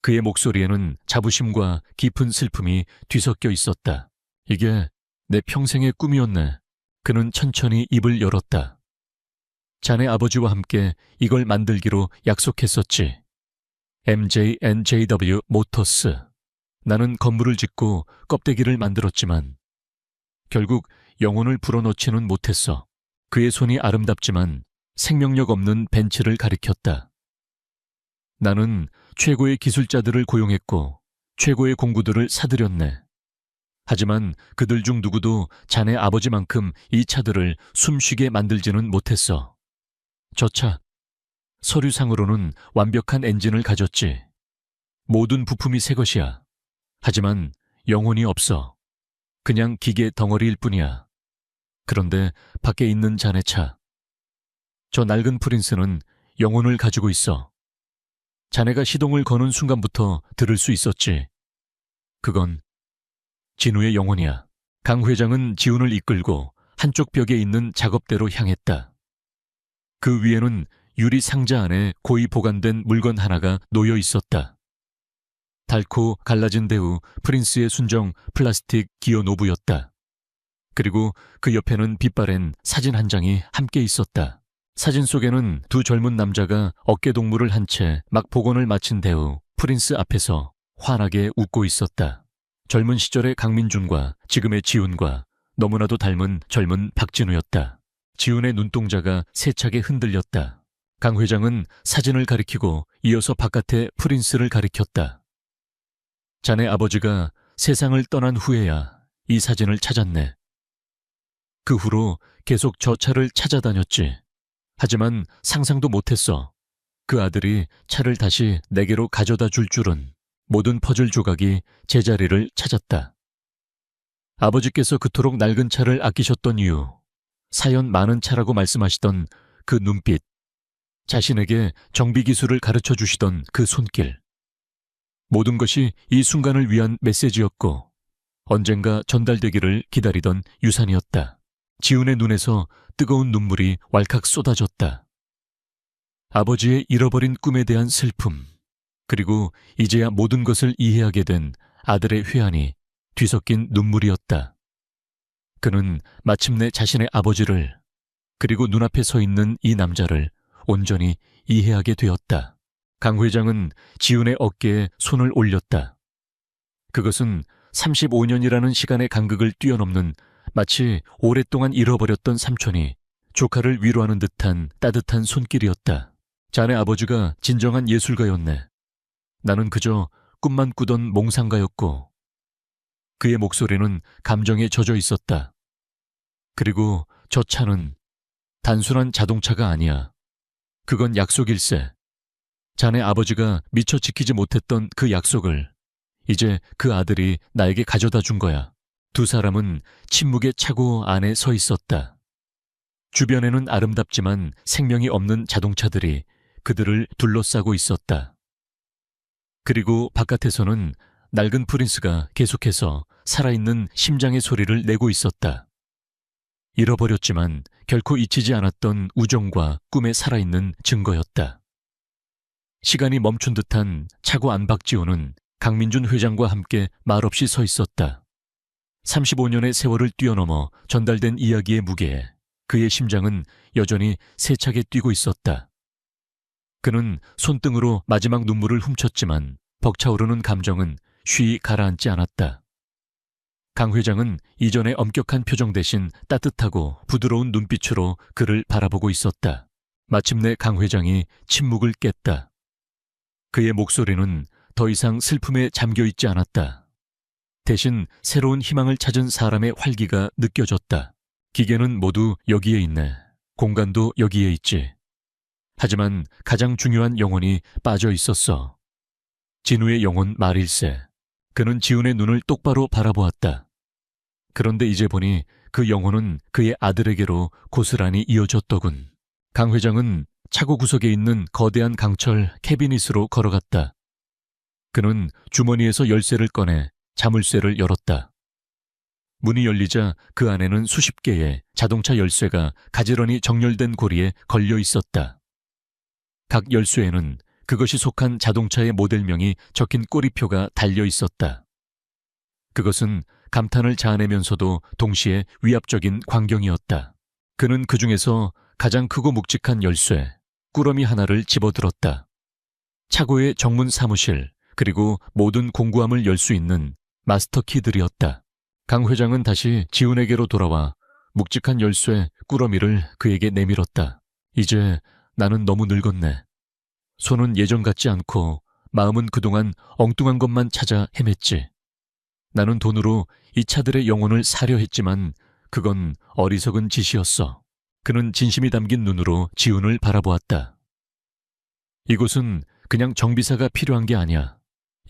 그의 목소리에는 자부심과 깊은 슬픔이 뒤섞여 있었다. 이게 내 평생의 꿈이었네. 그는 천천히 입을 열었다. 자네 아버지와 함께 이걸 만들기로 약속했었지. MJNJW 모터스. 나는 건물을 짓고 껍데기를 만들었지만 결국 영혼을 불어넣지는 못했어. 그의 손이 아름답지만 생명력 없는 벤츠를 가리켰다. 나는 최고의 기술자들을 고용했고 최고의 공구들을 사들였네. 하지만 그들 중 누구도 자네 아버지만큼 이 차들을 숨쉬게 만들지는 못했어. 저 차, 서류상으로는 완벽한 엔진을 가졌지. 모든 부품이 새 것이야. 하지만 영혼이 없어. 그냥 기계 덩어리일 뿐이야. 그런데 밖에 있는 자네 차. 저 낡은 프린스는 영혼을 가지고 있어. 자네가 시동을 거는 순간부터 들을 수 있었지. 그건 진우의 영혼이야. 강 회장은 지훈을 이끌고 한쪽 벽에 있는 작업대로 향했다. 그 위에는 유리 상자 안에 고이 보관된 물건 하나가 놓여 있었다. 닳고 갈라진 대우 프린스의 순정 플라스틱 기어 노브였다. 그리고 그 옆에는 빛바랜 사진 한 장이 함께 있었다. 사진 속에는 두 젊은 남자가 어깨동무를 한 채 막 복원을 마친 대우 프린스 앞에서 환하게 웃고 있었다. 젊은 시절의 강민준과 지금의 지훈과 너무나도 닮은 젊은 박진우였다. 지훈의 눈동자가 세차게 흔들렸다. 강 회장은 사진을 가리키고 이어서 바깥에 프린스를 가리켰다. 자네 아버지가 세상을 떠난 후에야 이 사진을 찾았네. 그 후로 계속 저 차를 찾아다녔지. 하지만 상상도 못했어. 그 아들이 차를 다시 내게로 가져다 줄 줄은. 모든 퍼즐 조각이 제자리를 찾았다. 아버지께서 그토록 낡은 차를 아끼셨던 이유, 사연 많은 차라고 말씀하시던 그 눈빛, 자신에게 정비 기술을 가르쳐 주시던 그 손길. 모든 것이 이 순간을 위한 메시지였고 언젠가 전달되기를 기다리던 유산이었다. 지훈의 눈에서 뜨거운 눈물이 왈칵 쏟아졌다. 아버지의 잃어버린 꿈에 대한 슬픔, 그리고 이제야 모든 것을 이해하게 된 아들의 회한이 뒤섞인 눈물이었다. 그는 마침내 자신의 아버지를, 그리고 눈앞에 서 있는 이 남자를 온전히 이해하게 되었다. 강 회장은 지훈의 어깨에 손을 올렸다. 그것은 35년이라는 시간의 간극을 뛰어넘는 마치 오랫동안 잃어버렸던 삼촌이 조카를 위로하는 듯한 따뜻한 손길이었다. 자네 아버지가 진정한 예술가였네. 나는 그저 꿈만 꾸던 몽상가였고. 그의 목소리는 감정에 젖어 있었다. 그리고 저 차는 단순한 자동차가 아니야. 그건 약속일세. 자네 아버지가 미처 지키지 못했던 그 약속을 이제 그 아들이 나에게 가져다 준 거야. 두 사람은 침묵의 차고 안에 서 있었다. 주변에는 아름답지만 생명이 없는 자동차들이 그들을 둘러싸고 있었다. 그리고 바깥에서는 낡은 프린스가 계속해서 살아있는 심장의 소리를 내고 있었다. 잃어버렸지만 결코 잊히지 않았던 우정과 꿈에 살아있는 증거였다. 시간이 멈춘 듯한 차고 안박지호는 강민준 회장과 함께 말없이 서 있었다. 35년의 세월을 뛰어넘어 전달된 이야기의 무게에 그의 심장은 여전히 세차게 뛰고 있었다. 그는 손등으로 마지막 눈물을 훔쳤지만 벅차오르는 감정은 쉬이 가라앉지 않았다. 강 회장은 이전의 엄격한 표정 대신 따뜻하고 부드러운 눈빛으로 그를 바라보고 있었다. 마침내 강 회장이 침묵을 깼다. 그의 목소리는 더 이상 슬픔에 잠겨 있지 않았다. 대신 새로운 희망을 찾은 사람의 활기가 느껴졌다. 기계는 모두 여기에 있네. 공간도 여기에 있지. 하지만 가장 중요한 영혼이 빠져 있었어. 진우의 영혼 말일세. 그는 지훈의 눈을 똑바로 바라보았다. 그런데 이제 보니 그 영혼은 그의 아들에게로 고스란히 이어졌더군. 강 회장은 차고 구석에 있는 거대한 강철 캐비닛으로 걸어갔다. 그는 주머니에서 열쇠를 꺼내 자물쇠를 열었다. 문이 열리자 그 안에는 수십 개의 자동차 열쇠가 가지런히 정렬된 고리에 걸려 있었다. 각 열쇠에는 그것이 속한 자동차의 모델명이 적힌 꼬리표가 달려 있었다. 그것은 감탄을 자아내면서도 동시에 위압적인 광경이었다. 그는 그 중에서 가장 크고 묵직한 열쇠, 꾸러미 하나를 집어들었다. 차고의 정문 사무실, 그리고 모든 공구함을 열 수 있는 마스터 키들이었다. 강 회장은 다시 지훈에게로 돌아와 묵직한 열쇠, 꾸러미를 그에게 내밀었다. 이제 나는 너무 늙었네. 손은 예전 같지 않고 마음은 그동안 엉뚱한 것만 찾아 헤맸지. 나는 돈으로 이 차들의 영혼을 사려 했지만 그건 어리석은 짓이었어. 그는 진심이 담긴 눈으로 지훈을 바라보았다. 이곳은 그냥 정비사가 필요한 게 아니야.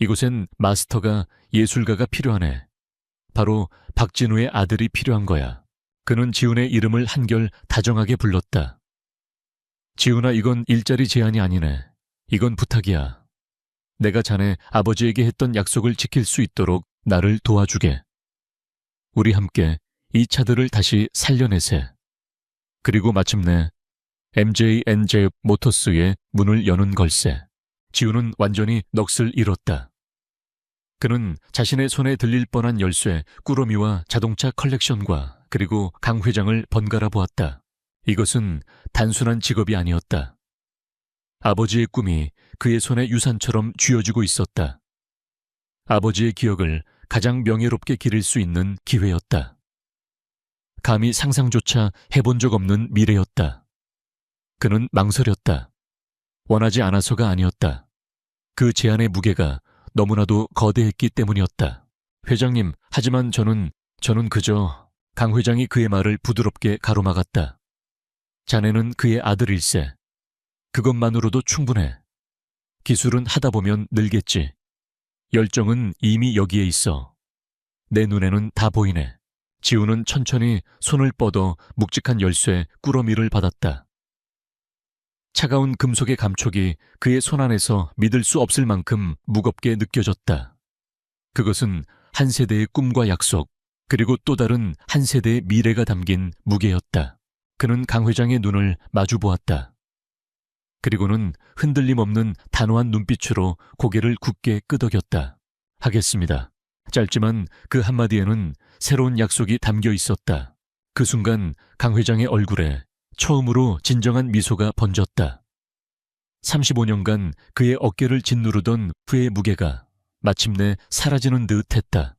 이곳엔 마스터가, 예술가가 필요하네. 바로 박진우의 아들이 필요한 거야. 그는 지훈의 이름을 한결 다정하게 불렀다. 지훈아, 이건 일자리 제한이 아니네. 이건 부탁이야. 내가 자네 아버지에게 했던 약속을 지킬 수 있도록 나를 도와주게. 우리 함께 이 차들을 다시 살려내세. 그리고 마침내 MJ&J 모터스의 문을 여는 걸세. 지훈은 완전히 넋을 잃었다. 그는 자신의 손에 들릴 뻔한 열쇠, 꾸러미와 자동차 컬렉션과 그리고 강 회장을 번갈아 보았다. 이것은 단순한 직업이 아니었다. 아버지의 꿈이 그의 손에 유산처럼 쥐어지고 있었다. 아버지의 기억을 가장 명예롭게 기릴 수 있는 기회였다. 감히 상상조차 해본 적 없는 미래였다. 그는 망설였다. 원하지 않아서가 아니었다. 그 제안의 무게가 너무나도 거대했기 때문이었다. 회장님, 하지만 저는 그저... 강 회장이 그의 말을 부드럽게 가로막았다. 자네는 그의 아들일세. 그것만으로도 충분해. 기술은 하다 보면 늘겠지. 열정은 이미 여기에 있어. 내 눈에는 다 보이네. 지훈은 천천히 손을 뻗어 묵직한 열쇠, 꾸러미를 받았다. 차가운 금속의 감촉이 그의 손 안에서 믿을 수 없을 만큼 무겁게 느껴졌다. 그것은 한 세대의 꿈과 약속, 그리고 또 다른 한 세대의 미래가 담긴 무게였다. 그는 강 회장의 눈을 마주 보았다. 그리고는 흔들림 없는 단호한 눈빛으로 고개를 굳게 끄덕였다. 하겠습니다. 짧지만 그 한마디에는 새로운 약속이 담겨 있었다. 그 순간 강 회장의 얼굴에 처음으로 진정한 미소가 번졌다. 35년간 그의 어깨를 짓누르던 그의 무게가 마침내 사라지는 듯 했다.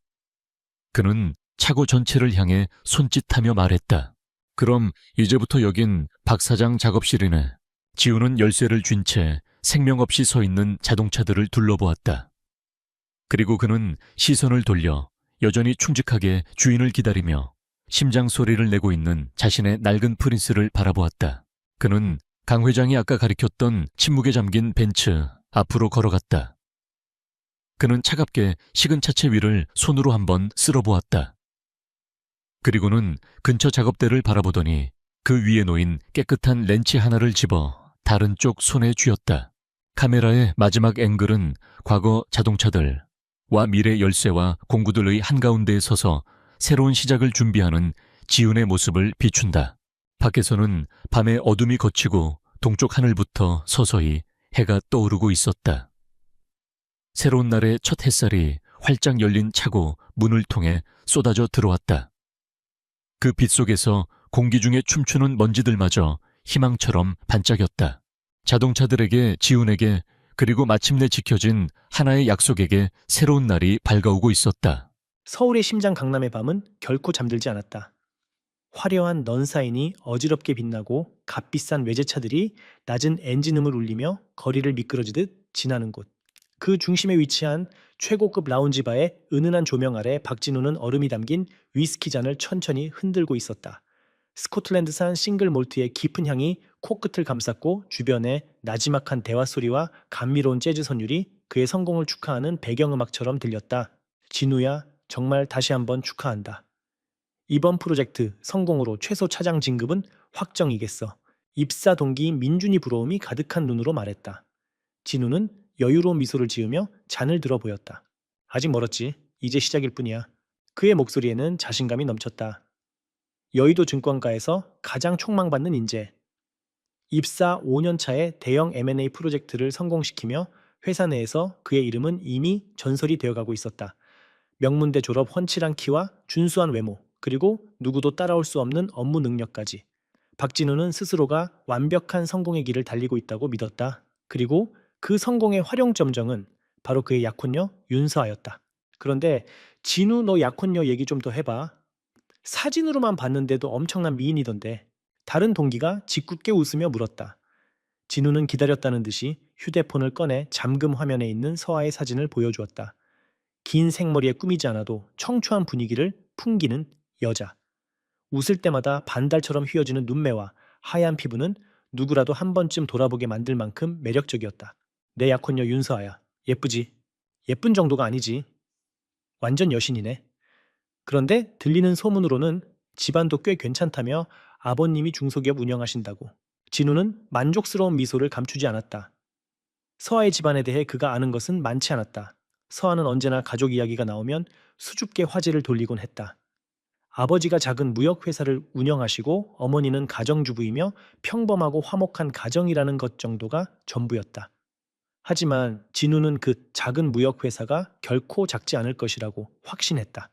그는 차고 전체를 향해 손짓하며 말했다. 그럼 이제부터 여긴 박 사장 작업실이네. 지훈은 열쇠를 쥔 채 생명 없이 서 있는 자동차들을 둘러보았다. 그리고 그는 시선을 돌려 여전히 충직하게 주인을 기다리며 심장 소리를 내고 있는 자신의 낡은 프린스를 바라보았다. 그는 강 회장이 아까 가리켰던 침묵에 잠긴 벤츠 앞으로 걸어갔다. 그는 차갑게 식은 차체 위를 손으로 한번 쓸어보았다. 그리고는 근처 작업대를 바라보더니 그 위에 놓인 깨끗한 렌치 하나를 집어 다른 쪽 손에 쥐었다. 카메라의 마지막 앵글은 과거 자동차들과 미래 열쇠와 공구들의 한가운데에 서서 새로운 시작을 준비하는 지훈의 모습을 비춘다. 밖에서는 밤의 어둠이 걷히고 동쪽 하늘부터 서서히 해가 떠오르고 있었다. 새로운 날의 첫 햇살이 활짝 열린 차고 문을 통해 쏟아져 들어왔다. 그 빛 속에서 공기 중에 춤추는 먼지들마저 희망처럼 반짝였다. 자동차들에게, 지훈에게, 그리고 마침내 지켜진 하나의 약속에게 새로운 날이 밝아오고 있었다. 서울의 심장 강남의 밤은 결코 잠들지 않았다. 화려한 넌사인이 어지럽게 빛나고 값비싼 외제차들이 낮은 엔진음을 울리며 거리를 미끄러지듯 지나는 곳. 그 중심에 위치한 최고급 라운지 바의 은은한 조명 아래 박진우는 얼음이 담긴 위스키 잔을 천천히 흔들고 있었다. 스코틀랜드산 싱글 몰트의 깊은 향이 코끝을 감쌌고 주변에 나지막한 대화 소리와 감미로운 재즈 선율이 그의 성공을 축하하는 배경음악처럼 들렸다. 진우야, 정말 다시 한번 축하한다. 이번 프로젝트 성공으로 최소 차장 진급은 확정이겠어. 입사 동기인 민준이 부러움이 가득한 눈으로 말했다. 진우는 여유로운 미소를 지으며 잔을 들어 보였다. 아직 멀었지. 이제 시작일 뿐이야. 그의 목소리에는 자신감이 넘쳤다. 여의도 증권가에서 가장 촉망받는 인재. 입사 5년 차에 대형 M&A 프로젝트를 성공시키며 회사 내에서 그의 이름은 이미 전설이 되어가고 있었다. 명문대 졸업 훤칠한 키와 준수한 외모, 그리고 누구도 따라올 수 없는 업무 능력까지. 박진우는 스스로가 완벽한 성공의 길을 달리고 있다고 믿었다. 그리고 그 성공의 활용점정은 바로 그의 약혼녀 윤서아였다. 그런데 진우 너 약혼녀 얘기 좀 더 해봐. 사진으로만 봤는데도 엄청난 미인이던데. 다른 동기가 짓궂게 웃으며 물었다. 진우는 기다렸다는 듯이 휴대폰을 꺼내 잠금 화면에 있는 서아의 사진을 보여주었다. 긴 생머리에 꾸미지 않아도 청초한 분위기를 풍기는 여자. 웃을 때마다 반달처럼 휘어지는 눈매와 하얀 피부는 누구라도 한 번쯤 돌아보게 만들 만큼 매력적이었다. 내 약혼녀 윤서아야. 예쁘지? 예쁜 정도가 아니지. 완전 여신이네. 그런데 들리는 소문으로는 집안도 꽤 괜찮다며 아버님이 중소기업 운영하신다고. 진우는 만족스러운 미소를 감추지 않았다. 서아의 집안에 대해 그가 아는 것은 많지 않았다. 서아는 언제나 가족 이야기가 나오면 수줍게 화제를 돌리곤 했다. 아버지가 작은 무역회사를 운영하시고 어머니는 가정주부이며 평범하고 화목한 가정이라는 것 정도가 전부였다. 하지만 진우는 그 작은 무역회사가 결코 작지 않을 것이라고 확신했다.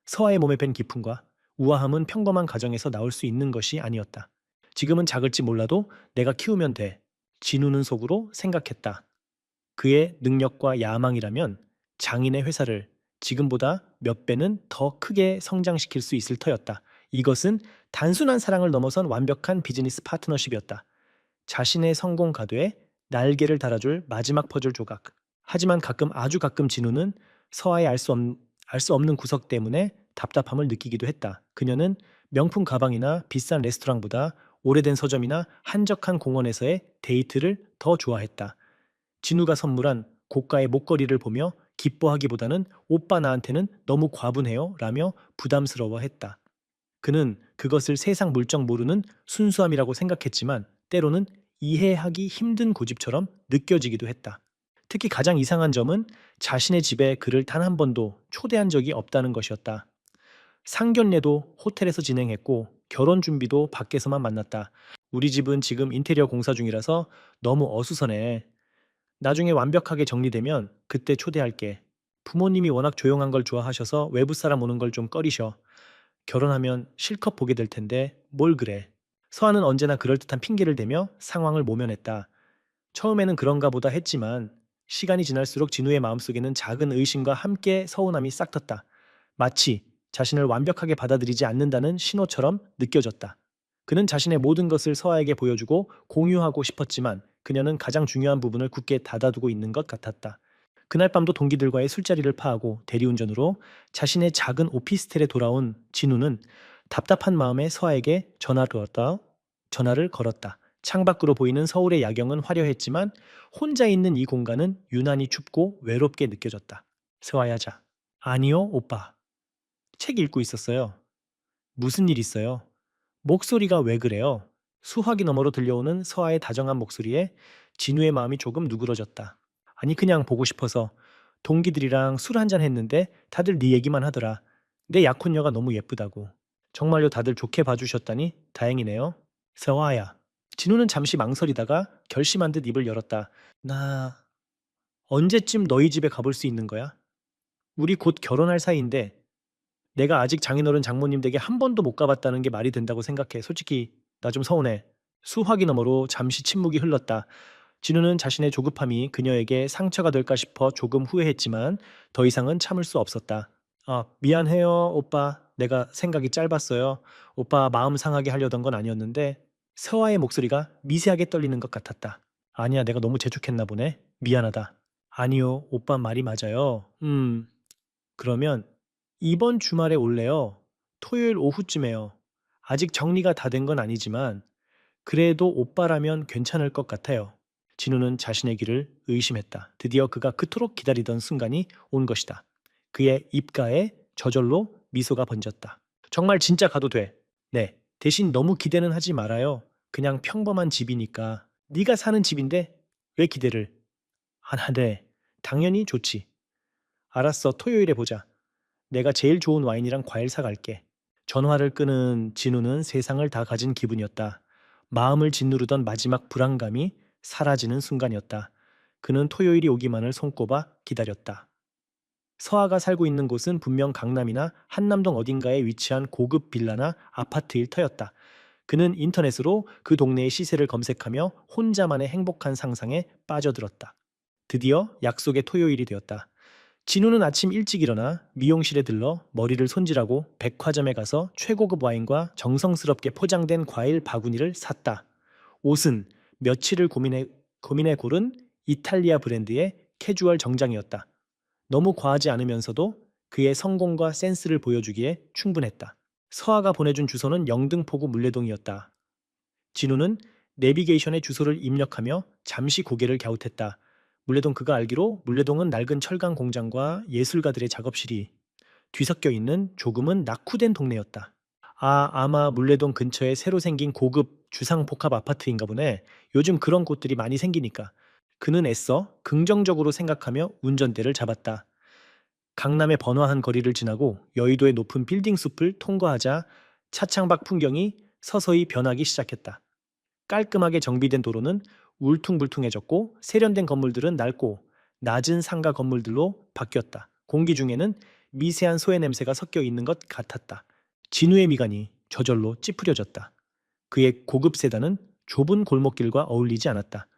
서아의 몸에 밴 기품과 우아함은 평범한 가정에서 나올 수 있는 것이 아니었다. 지금은 작을지 몰라도 내가 키우면 돼. 진우는 속으로 생각했다. 그의 능력과 야망이라면 장인의 회사를 지금보다 몇 배는 더 크게 성장시킬 수 있을 터였다. 이것은 단순한 사랑을 넘어선 완벽한 비즈니스 파트너십이었다. 자신의 성공 가도에 날개를 달아줄 마지막 퍼즐 조각. 하지만 가끔 아주 가끔 진우는 서아의 알 수 없는 구석 때문에 답답함을 느끼기도 했다. 그녀는 명품 가방이나 비싼 레스토랑보다 오래된 서점이나 한적한 공원에서의 데이트를 더 좋아했다. 진우가 선물한 고가의 목걸이를 보며 기뻐하기보다는 오빠 나한테는 너무 과분해요 라며 부담스러워했다. 그는 그것을 세상 물정 모르는 순수함이라고 생각했지만 때로는 이해하기 힘든 고집처럼 느껴지기도 했다. 특히 가장 이상한 점은 자신의 집에 그를 단 한 번도 초대한 적이 없다는 것이었다. 상견례도 호텔에서 진행했고 결혼 준비도 밖에서만 만났다. 우리 집은 지금 인테리어 공사 중이라서 너무 어수선해. 나중에 완벽하게 정리되면 그때 초대할게. 부모님이 워낙 조용한 걸 좋아하셔서 외부 사람 오는 걸 좀 꺼리셔. 결혼하면 실컷 보게 될 텐데 뭘 그래. 서아는 언제나 그럴듯한 핑계를 대며 상황을 모면했다. 처음에는 그런가 보다 했지만 시간이 지날수록 진우의 마음속에는 작은 의심과 함께 서운함이 싹텄다. 마치 자신을 완벽하게 받아들이지 않는다는 신호처럼 느껴졌다. 그는 자신의 모든 것을 서아에게 보여주고 공유하고 싶었지만 그녀는 가장 중요한 부분을 굳게 닫아두고 있는 것 같았다. 그날 밤도 동기들과의 술자리를 파하고 대리운전으로 자신의 작은 오피스텔에 돌아온 진우는 답답한 마음에 서아에게 전화를 걸었다. 창밖으로 보이는 서울의 야경은 화려했지만 혼자 있는 이 공간은 유난히 춥고 외롭게 느껴졌다. 서아야 자. 아니요, 오빠. 책 읽고 있었어요. 무슨 일 있어요? 목소리가 왜 그래요? 수화기 너머로 들려오는 서아의 다정한 목소리에 진우의 마음이 조금 누그러졌다. 아니 그냥 보고 싶어서 동기들이랑 술 한잔 했는데 다들 네 얘기만 하더라. 내 약혼녀가 너무 예쁘다고. 정말로 다들 좋게 봐주셨다니 다행이네요. 서아야. 진우는 잠시 망설이다가 결심한 듯 입을 열었다. 나 언제쯤 너희 집에 가볼 수 있는 거야? 우리 곧 결혼할 사이인데 내가 아직 장인어른 장모님 댁에 한 번도 못 가봤다는 게 말이 된다고 생각해. 솔직히 나 좀 서운해. 수화기 너머로 잠시 침묵이 흘렀다. 진우는 자신의 조급함이 그녀에게 상처가 될까 싶어 조금 후회했지만 더 이상은 참을 수 없었다. 미안해요, 오빠. 내가 생각이 짧았어요. 오빠 마음 상하게 하려던 건 아니었는데, 서아의 목소리가 미세하게 떨리는 것 같았다. 아니야, 내가 너무 재촉했나 보네. 미안하다. 아니요, 오빠 말이 맞아요. 그러면 이번 주말에 올래요. 토요일 오후쯤에요. 아직 정리가 다 된 건 아니지만, 그래도 오빠라면 괜찮을 것 같아요. 진우는 자신의 귀를 의심했다. 드디어 그가 그토록 기다리던 순간이 온 것이다. 그의 입가에 저절로 미소가 번졌다. 정말 진짜 가도 돼. 네. 대신 너무 기대는 하지 말아요. 그냥 평범한 집이니까. 네가 사는 집인데 왜 기대를? 네. 당연히 좋지. 알았어. 토요일에 보자. 내가 제일 좋은 와인이랑 과일 사갈게. 전화를 끄는 진우는 세상을 다 가진 기분이었다. 마음을 짓누르던 마지막 불안감이 사라지는 순간이었다. 그는 토요일이 오기만을 손꼽아 기다렸다. 서아가 살고 있는 곳은 분명 강남이나 한남동 어딘가에 위치한 고급 빌라나 아파트 일터였다. 그는 인터넷으로 그 동네의 시세를 검색하며 혼자만의 행복한 상상에 빠져들었다. 드디어 약속의 토요일이 되었다. 진우는 아침 일찍 일어나 미용실에 들러 머리를 손질하고 백화점에 가서 최고급 와인과 정성스럽게 포장된 과일 바구니를 샀다. 옷은 며칠을 고민해 고른 이탈리아 브랜드의 캐주얼 정장이었다. 너무 과하지 않으면서도 그의 성공과 센스를 보여주기에 충분했다. 서아가 보내준 주소는 영등포구 물레동이었다. 진우는 내비게이션에 주소를 입력하며 잠시 고개를 갸웃했다. 물레동 그가 알기로 물레동은 낡은 철강 공장과 예술가들의 작업실이 뒤섞여 있는 조금은 낙후된 동네였다. 아마 물레동 근처에 새로 생긴 고급 주상복합 아파트인가 보네. 요즘 그런 곳들이 많이 생기니까. 그는 애써 긍정적으로 생각하며 운전대를 잡았다. 강남의 번화한 거리를 지나고 여의도의 높은 빌딩 숲을 통과하자 차창밖 풍경이 서서히 변하기 시작했다. 깔끔하게 정비된 도로는 울퉁불퉁해졌고 세련된 건물들은 낡고 낮은 상가 건물들로 바뀌었다. 공기 중에는 미세한 소해 냄새가 섞여 있는 것 같았다. 진우의 미간이 저절로 찌푸려졌다. 그의 고급 세단은 좁은 골목길과 어울리지 않았다.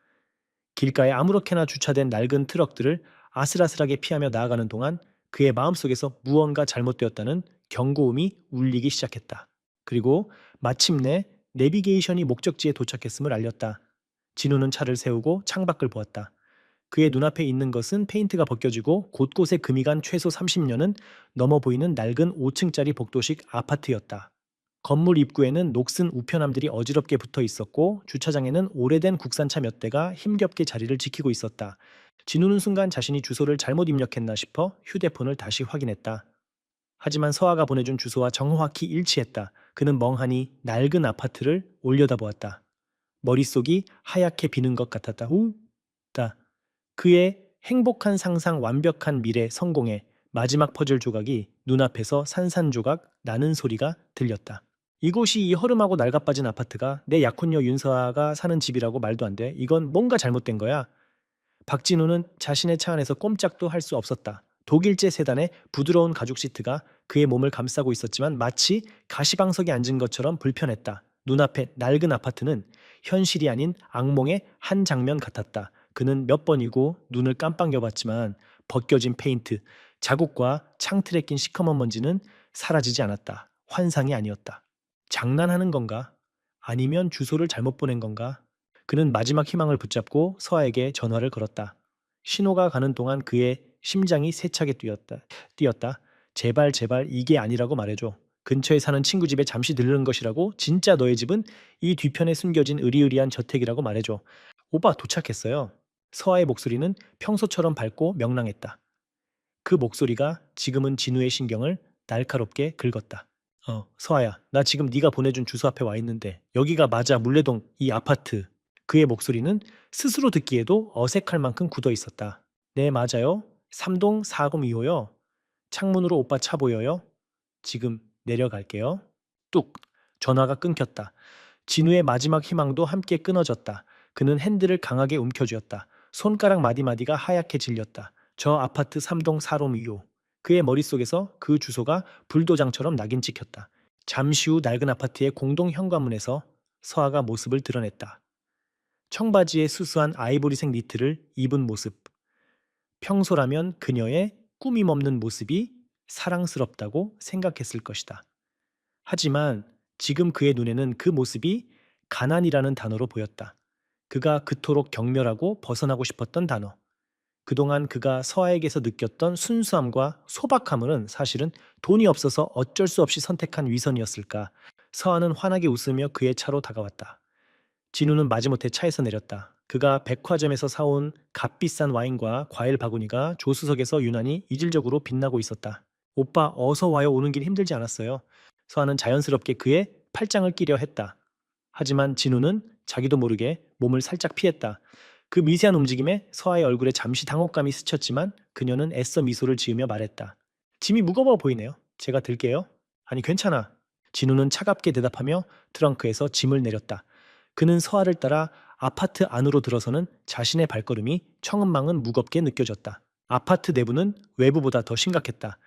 길가에 아무렇게나 주차된 낡은 트럭들을 아슬아슬하게 피하며 나아가는 동안 그의 마음속에서 무언가 잘못되었다는 경고음이 울리기 시작했다. 그리고 마침내 내비게이션이 목적지에 도착했음을 알렸다. 진우는 차를 세우고 창밖을 보았다. 그의 눈앞에 있는 것은 페인트가 벗겨지고 곳곳에 금이 간 최소 30년은 넘어 보이는 낡은 5층짜리 복도식 아파트였다. 건물 입구에는 녹슨 우편함들이 어지럽게 붙어 있었고 주차장에는 오래된 국산차 몇 대가 힘겹게 자리를 지키고 있었다. 진우는 순간 자신이 주소를 잘못 입력했나 싶어 휴대폰을 다시 확인했다. 하지만 서아가 보내준 주소와 정확히 일치했다. 그는 멍하니 낡은 아파트를 올려다보았다. 머릿속이 하얗게 비는 것 같았다. 다. 그의 행복한 상상, 완벽한 미래, 성공의 마지막 퍼즐 조각이 눈앞에서 산산조각 나는 소리가 들렸다. 이곳이 이 허름하고 낡아빠진 아파트가 내 약혼녀 윤서아가 사는 집이라고 말도 안 돼. 이건 뭔가 잘못된 거야. 박진우는 자신의 차 안에서 꼼짝도 할 수 없었다. 독일제 세단의 부드러운 가죽 시트가 그의 몸을 감싸고 있었지만 마치 가시방석에 앉은 것처럼 불편했다. 눈앞의 낡은 아파트는 현실이 아닌 악몽의 한 장면 같았다. 그는 몇 번이고 눈을 깜빡여봤지만 벗겨진 페인트, 자국과 창틀에 낀 시커먼 먼지는 사라지지 않았다. 환상이 아니었다. 장난하는 건가? 아니면 주소를 잘못 보낸 건가? 그는 마지막 희망을 붙잡고 서아에게 전화를 걸었다. 신호가 가는 동안 그의 심장이 세차게 뛰었다. 제발 제발 이게 아니라고 말해줘. 근처에 사는 친구 집에 잠시 들르는 것이라고. 진짜 너의 집은 이 뒤편에 숨겨진 으리으리한 저택이라고 말해줘. 오빠 도착했어요. 서아의 목소리는 평소처럼 밝고 명랑했다. 그 목소리가 지금은 진우의 신경을 날카롭게 긁었다. 서아야, 나 지금 네가 보내준 주소 앞에 와 있는데 여기가 맞아, 물레동 이 아파트. 그의 목소리는 스스로 듣기에도 어색할 만큼 굳어 있었다. 네, 맞아요. 3동 4025요. 창문으로 오빠 차 보여요? 지금 내려갈게요. 뚝! 전화가 끊겼다. 진우의 마지막 희망도 함께 끊어졌다. 그는 핸들을 강하게 움켜쥐었다. 손가락 마디마디가 하얗게 질렸다. 저 아파트 3동 4025. 그의 머릿속에서 그 주소가 불도장처럼 낙인 찍혔다. 잠시 후 낡은 아파트의 공동 현관문에서 서아가 모습을 드러냈다. 청바지에 수수한 아이보리색 니트를 입은 모습. 평소라면 그녀의 꾸밈 없는 모습이 사랑스럽다고 생각했을 것이다. 하지만 지금 그의 눈에는 그 모습이 가난이라는 단어로 보였다. 그가 그토록 경멸하고 벗어나고 싶었던 단어. 그동안 그가 서아에게서 느꼈던 순수함과 소박함은 사실은 돈이 없어서 어쩔 수 없이 선택한 위선이었을까. 서아는 환하게 웃으며 그의 차로 다가왔다. 진우는 마지못해 차에서 내렸다. 그가 백화점에서 사온 값비싼 와인과 과일 바구니가 조수석에서 유난히 이질적으로 빛나고 있었다. 오빠, 어서 와요. 오는 길 힘들지 않았어요. 서아는 자연스럽게 그의 팔짱을 끼려 했다. 하지만 진우는 자기도 모르게 몸을 살짝 피했다. 그 미세한 움직임에 서아의 얼굴에 잠시 당혹감이 스쳤지만 그녀는 애써 미소를 지으며 말했다. 짐이 무거워 보이네요. 제가 들게요. 아니, 괜찮아. 진우는 차갑게 대답하며 트렁크에서 짐을 내렸다. 그는 서아를 따라 아파트 안으로 들어서는 자신의 발걸음이 청은망은 무겁게 느껴졌다. 아파트 내부는 외부보다 더 심각했다.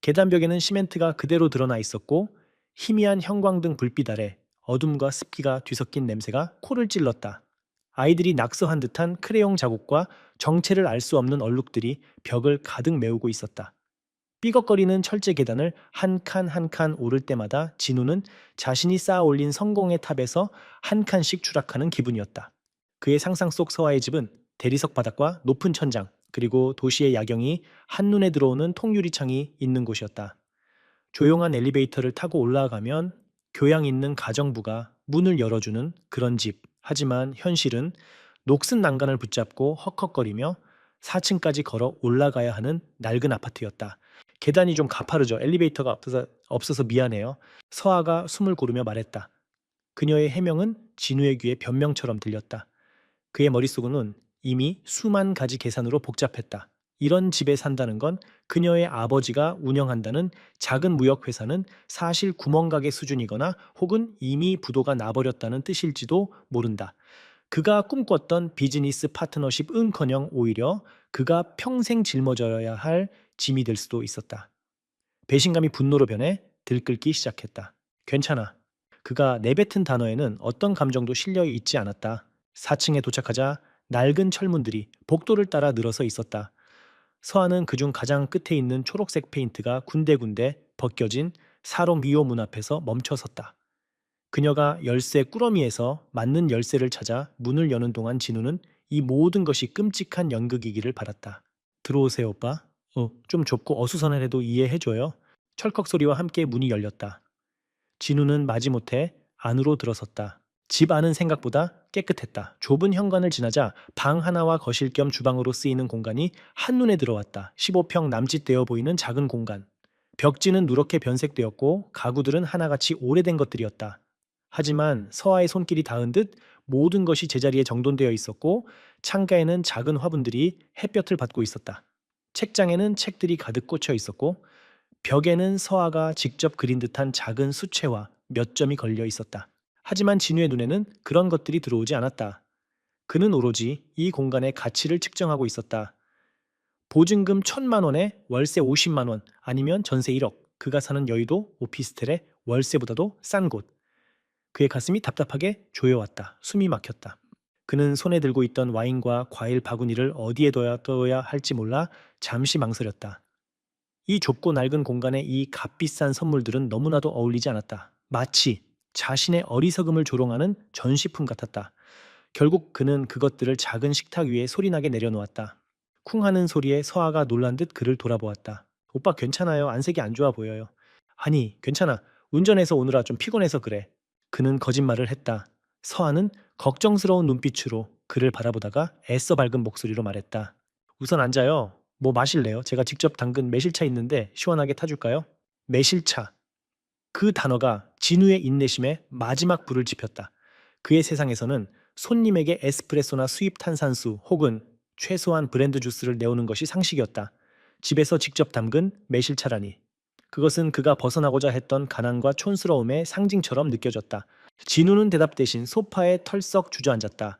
계단벽에는 시멘트가 그대로 드러나 있었고 희미한 형광등 불빛 아래 어둠과 습기가 뒤섞인 냄새가 코를 찔렀다. 아이들이 낙서한 듯한 크레용 자국과 정체를 알 수 없는 얼룩들이 벽을 가득 메우고 있었다. 삐걱거리는 철제 계단을 한 칸 한 칸 오를 때마다 진우는 자신이 쌓아 올린 성공의 탑에서 한 칸씩 추락하는 기분이었다. 그의 상상 속 서아의 집은 대리석 바닥과 높은 천장, 그리고 도시의 야경이 한눈에 들어오는 통유리창이 있는 곳이었다. 조용한 엘리베이터를 타고 올라가면 교양 있는 가정부가 문을 열어주는 그런 집. 하지만 현실은 녹슨 난간을 붙잡고 헉헉거리며 4층까지 걸어 올라가야 하는 낡은 아파트였다. 계단이 좀 가파르죠. 엘리베이터가 없어서 미안해요. 서아가 숨을 고르며 말했다. 그녀의 해명은 진우의 귀에 변명처럼 들렸다. 그의 머릿속은 이미 수만 가지 계산으로 복잡했다. 이런 집에 산다는 건 그녀의 아버지가 운영한다는 작은 무역회사는 사실 구멍가게 수준이거나 혹은 이미 부도가 나버렸다는 뜻일지도 모른다. 그가 꿈꿨던 비즈니스 파트너십은커녕 오히려 그가 평생 짊어져야 할 짐이 될 수도 있었다. 배신감이 분노로 변해 들끓기 시작했다. 괜찮아. 그가 내뱉은 단어에는 어떤 감정도 실려 있지 않았다. 4층에 도착하자 낡은 철문들이 복도를 따라 늘어서 있었다. 서아는 그중 가장 끝에 있는 초록색 페인트가 군데군데 벗겨진 사로 미호 문 앞에서 멈춰 섰다. 그녀가 열쇠 꾸러미에서 맞는 열쇠를 찾아 문을 여는 동안 진우는 이 모든 것이 끔찍한 연극이기를 바랐다. 들어오세요, 오빠. 좀 좁고 어수선해도 이해해줘요. 철컥 소리와 함께 문이 열렸다. 진우는 마지못해 안으로 들어섰다. 집 안은 생각보다 깨끗했다. 좁은 현관을 지나자 방 하나와 거실 겸 주방으로 쓰이는 공간이 한눈에 들어왔다. 15평 남짓 되어 보이는 작은 공간. 벽지는 누렇게 변색되었고 가구들은 하나같이 오래된 것들이었다. 하지만 서아의 손길이 닿은 듯 모든 것이 제자리에 정돈되어 있었고 창가에는 작은 화분들이 햇볕을 받고 있었다. 책장에는 책들이 가득 꽂혀 있었고 벽에는 서아가 직접 그린 듯한 작은 수채화 몇 점이 걸려 있었다. 하지만 진우의 눈에는 그런 것들이 들어오지 않았다. 그는 오로지 이 공간의 가치를 측정하고 있었다. 보증금 1,000만 원에 월세 50만 원, 아니면 전세 1억. 그가 사는 여의도 오피스텔의 월세보다도 싼 곳. 그의 가슴이 답답하게 조여왔다. 숨이 막혔다. 그는 손에 들고 있던 와인과 과일 바구니를 어디에 둬야 할지 몰라 잠시 망설였다. 이 좁고 낡은 공간에 이 값비싼 선물들은 너무나도 어울리지 않았다. 마치 자신의 어리석음을 조롱하는 전시품 같았다. 결국 그는 그것들을 작은 식탁 위에 소리나게 내려놓았다. 쿵 하는 소리에 서아가 놀란 듯 그를 돌아보았다. 오빠 괜찮아요. 안색이 안 좋아 보여요. 아니, 괜찮아. 운전해서 오느라 좀 피곤해서 그래. 그는 거짓말을 했다. 서아는 걱정스러운 눈빛으로 그를 바라보다가 애써 밝은 목소리로 말했다. 우선 앉아요. 뭐 마실래요? 제가 직접 담근 매실차 있는데 시원하게 타줄까요? 매실차. 그 단어가 진우의 인내심에 마지막 불을 지폈다. 그의 세상에서는 손님에게 에스프레소나 수입 탄산수 혹은 최소한 브랜드 주스를 내오는 것이 상식이었다. 집에서 직접 담근 매실차라니. 그것은 그가 벗어나고자 했던 가난과 촌스러움의 상징처럼 느껴졌다. 진우는 대답 대신 소파에 털썩 주저앉았다.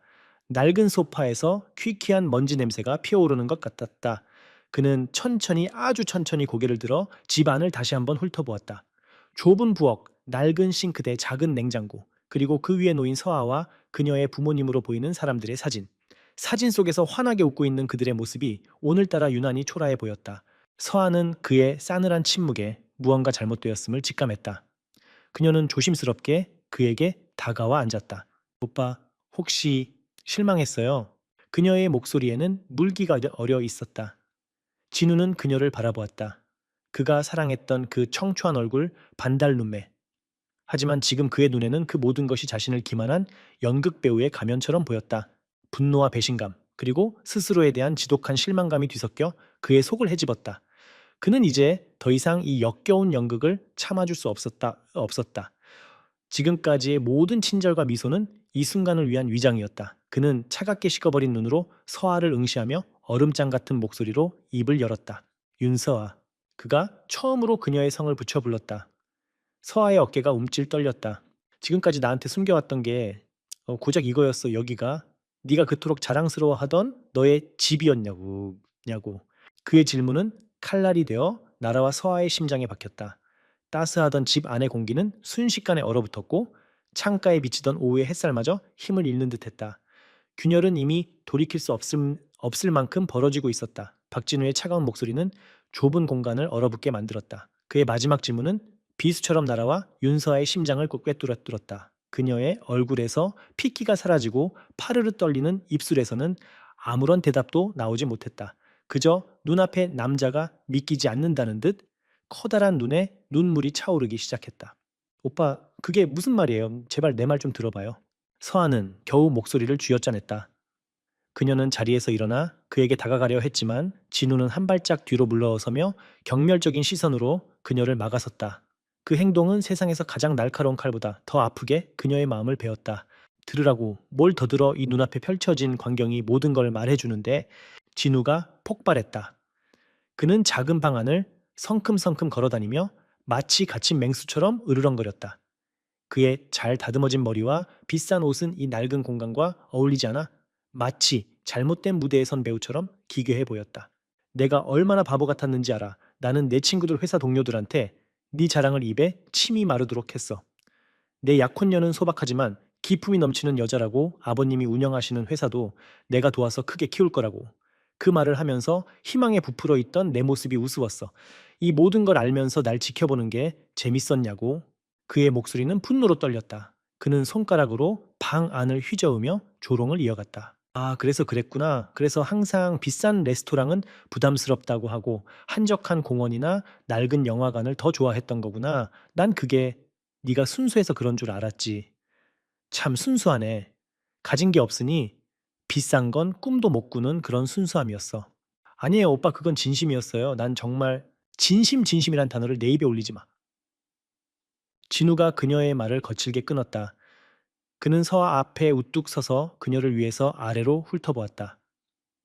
낡은 소파에서 퀴퀴한 먼지 냄새가 피어오르는 것 같았다. 그는 천천히 아주 천천히 고개를 들어 집 안을 다시 한번 훑어보았다. 좁은 부엌, 낡은 싱크대, 작은 냉장고, 그리고 그 위에 놓인 서아와 그녀의 부모님으로 보이는 사람들의 사진. 사진 속에서 환하게 웃고 있는 그들의 모습이 오늘따라 유난히 초라해 보였다. 서아는 그의 싸늘한 침묵에 무언가 잘못되었음을 직감했다. 그녀는 조심스럽게 그에게 다가와 앉았다. 오빠, 혹시 실망했어요? 그녀의 목소리에는 물기가 어려 있었다. 진우는 그녀를 바라보았다. 그가 사랑했던 그 청초한 얼굴, 반달 눈매. 하지만 지금 그의 눈에는 그 모든 것이 자신을 기만한 연극 배우의 가면처럼 보였다. 분노와 배신감, 그리고 스스로에 대한 지독한 실망감이 뒤섞여 그의 속을 헤집었다. 그는 이제 더 이상 이 역겨운 연극을 참아줄 수 없었다. 지금까지의 모든 친절과 미소는 이 순간을 위한 위장이었다. 그는 차갑게 식어버린 눈으로 서아를 응시하며 얼음장 같은 목소리로 입을 열었다. 윤서아. 그가 처음으로 그녀의 성을 붙여 불렀다. 서아의 어깨가 움찔 떨렸다. 지금까지 나한테 숨겨왔던 게 고작 이거였어. 여기가 네가 그토록 자랑스러워하던 너의 집이었냐고. 냐고. 그의 질문은 칼날이 되어 나라와 서아의 심장에 박혔다. 따스하던 집 안의 공기는 순식간에 얼어붙었고 창가에 비치던 오후의 햇살마저 힘을 잃는 듯했다. 균열은 이미 돌이킬 수 없을 만큼 벌어지고 있었다. 박진우의 차가운 목소리는 좁은 공간을 얼어붙게 만들었다. 그의 마지막 질문은 비수처럼 날아와 윤서아의 심장을 꿰뚫었다. 그녀의 얼굴에서 핏기가 사라지고 파르르 떨리는 입술에서는 아무런 대답도 나오지 못했다. 그저 눈앞에 남자가 믿기지 않는다는 듯 커다란 눈에 눈물이 차오르기 시작했다. 오빠, 그게 무슨 말이에요? 제발 내 말 좀 들어봐요. 서아는 겨우 목소리를 쥐어짜냈다. 그녀는 자리에서 일어나 그에게 다가가려 했지만 진우는 한 발짝 뒤로 물러서며 경멸적인 시선으로 그녀를 막아섰다. 그 행동은 세상에서 가장 날카로운 칼보다 더 아프게 그녀의 마음을 베었다. 들으라고, 뭘 더 들어. 이 눈앞에 펼쳐진 광경이 모든 걸 말해주는데. 진우가 폭발했다. 그는 작은 방 안을 성큼성큼 걸어다니며 마치 갇힌 맹수처럼 으르렁거렸다. 그의 잘 다듬어진 머리와 비싼 옷은 이 낡은 공간과 어울리지 않아 마치 잘못된 무대에 선 배우처럼 기괴해 보였다. 내가 얼마나 바보 같았는지 알아. 나는 내 친구들 회사 동료들한테 네 자랑을 입에 침이 마르도록 했어. 내 약혼녀는 소박하지만 기품이 넘치는 여자라고 아버님이 운영하시는 회사도 내가 도와서 크게 키울 거라고. 그 말을 하면서 희망에 부풀어 있던 내 모습이 우스웠어. 이 모든 걸 알면서 날 지켜보는 게 재밌었냐고. 그의 목소리는 분노로 떨렸다. 그는 손가락으로 방 안을 휘저으며 조롱을 이어갔다. 아, 그래서 그랬구나. 그래서 항상 비싼 레스토랑은 부담스럽다고 하고 한적한 공원이나 낡은 영화관을 더 좋아했던 거구나. 난 그게 네가 순수해서 그런 줄 알았지. 참 순수하네. 가진 게 없으니 비싼 건 꿈도 못 꾸는 그런 순수함이었어. 아니에요, 오빠. 그건 진심이었어요. 난 정말 진심이란 단어를 내 입에 올리지 마. 진우가 그녀의 말을 거칠게 끊었다. 그는 서아 앞에 우뚝 서서 그녀를 위해서 아래로 훑어보았다.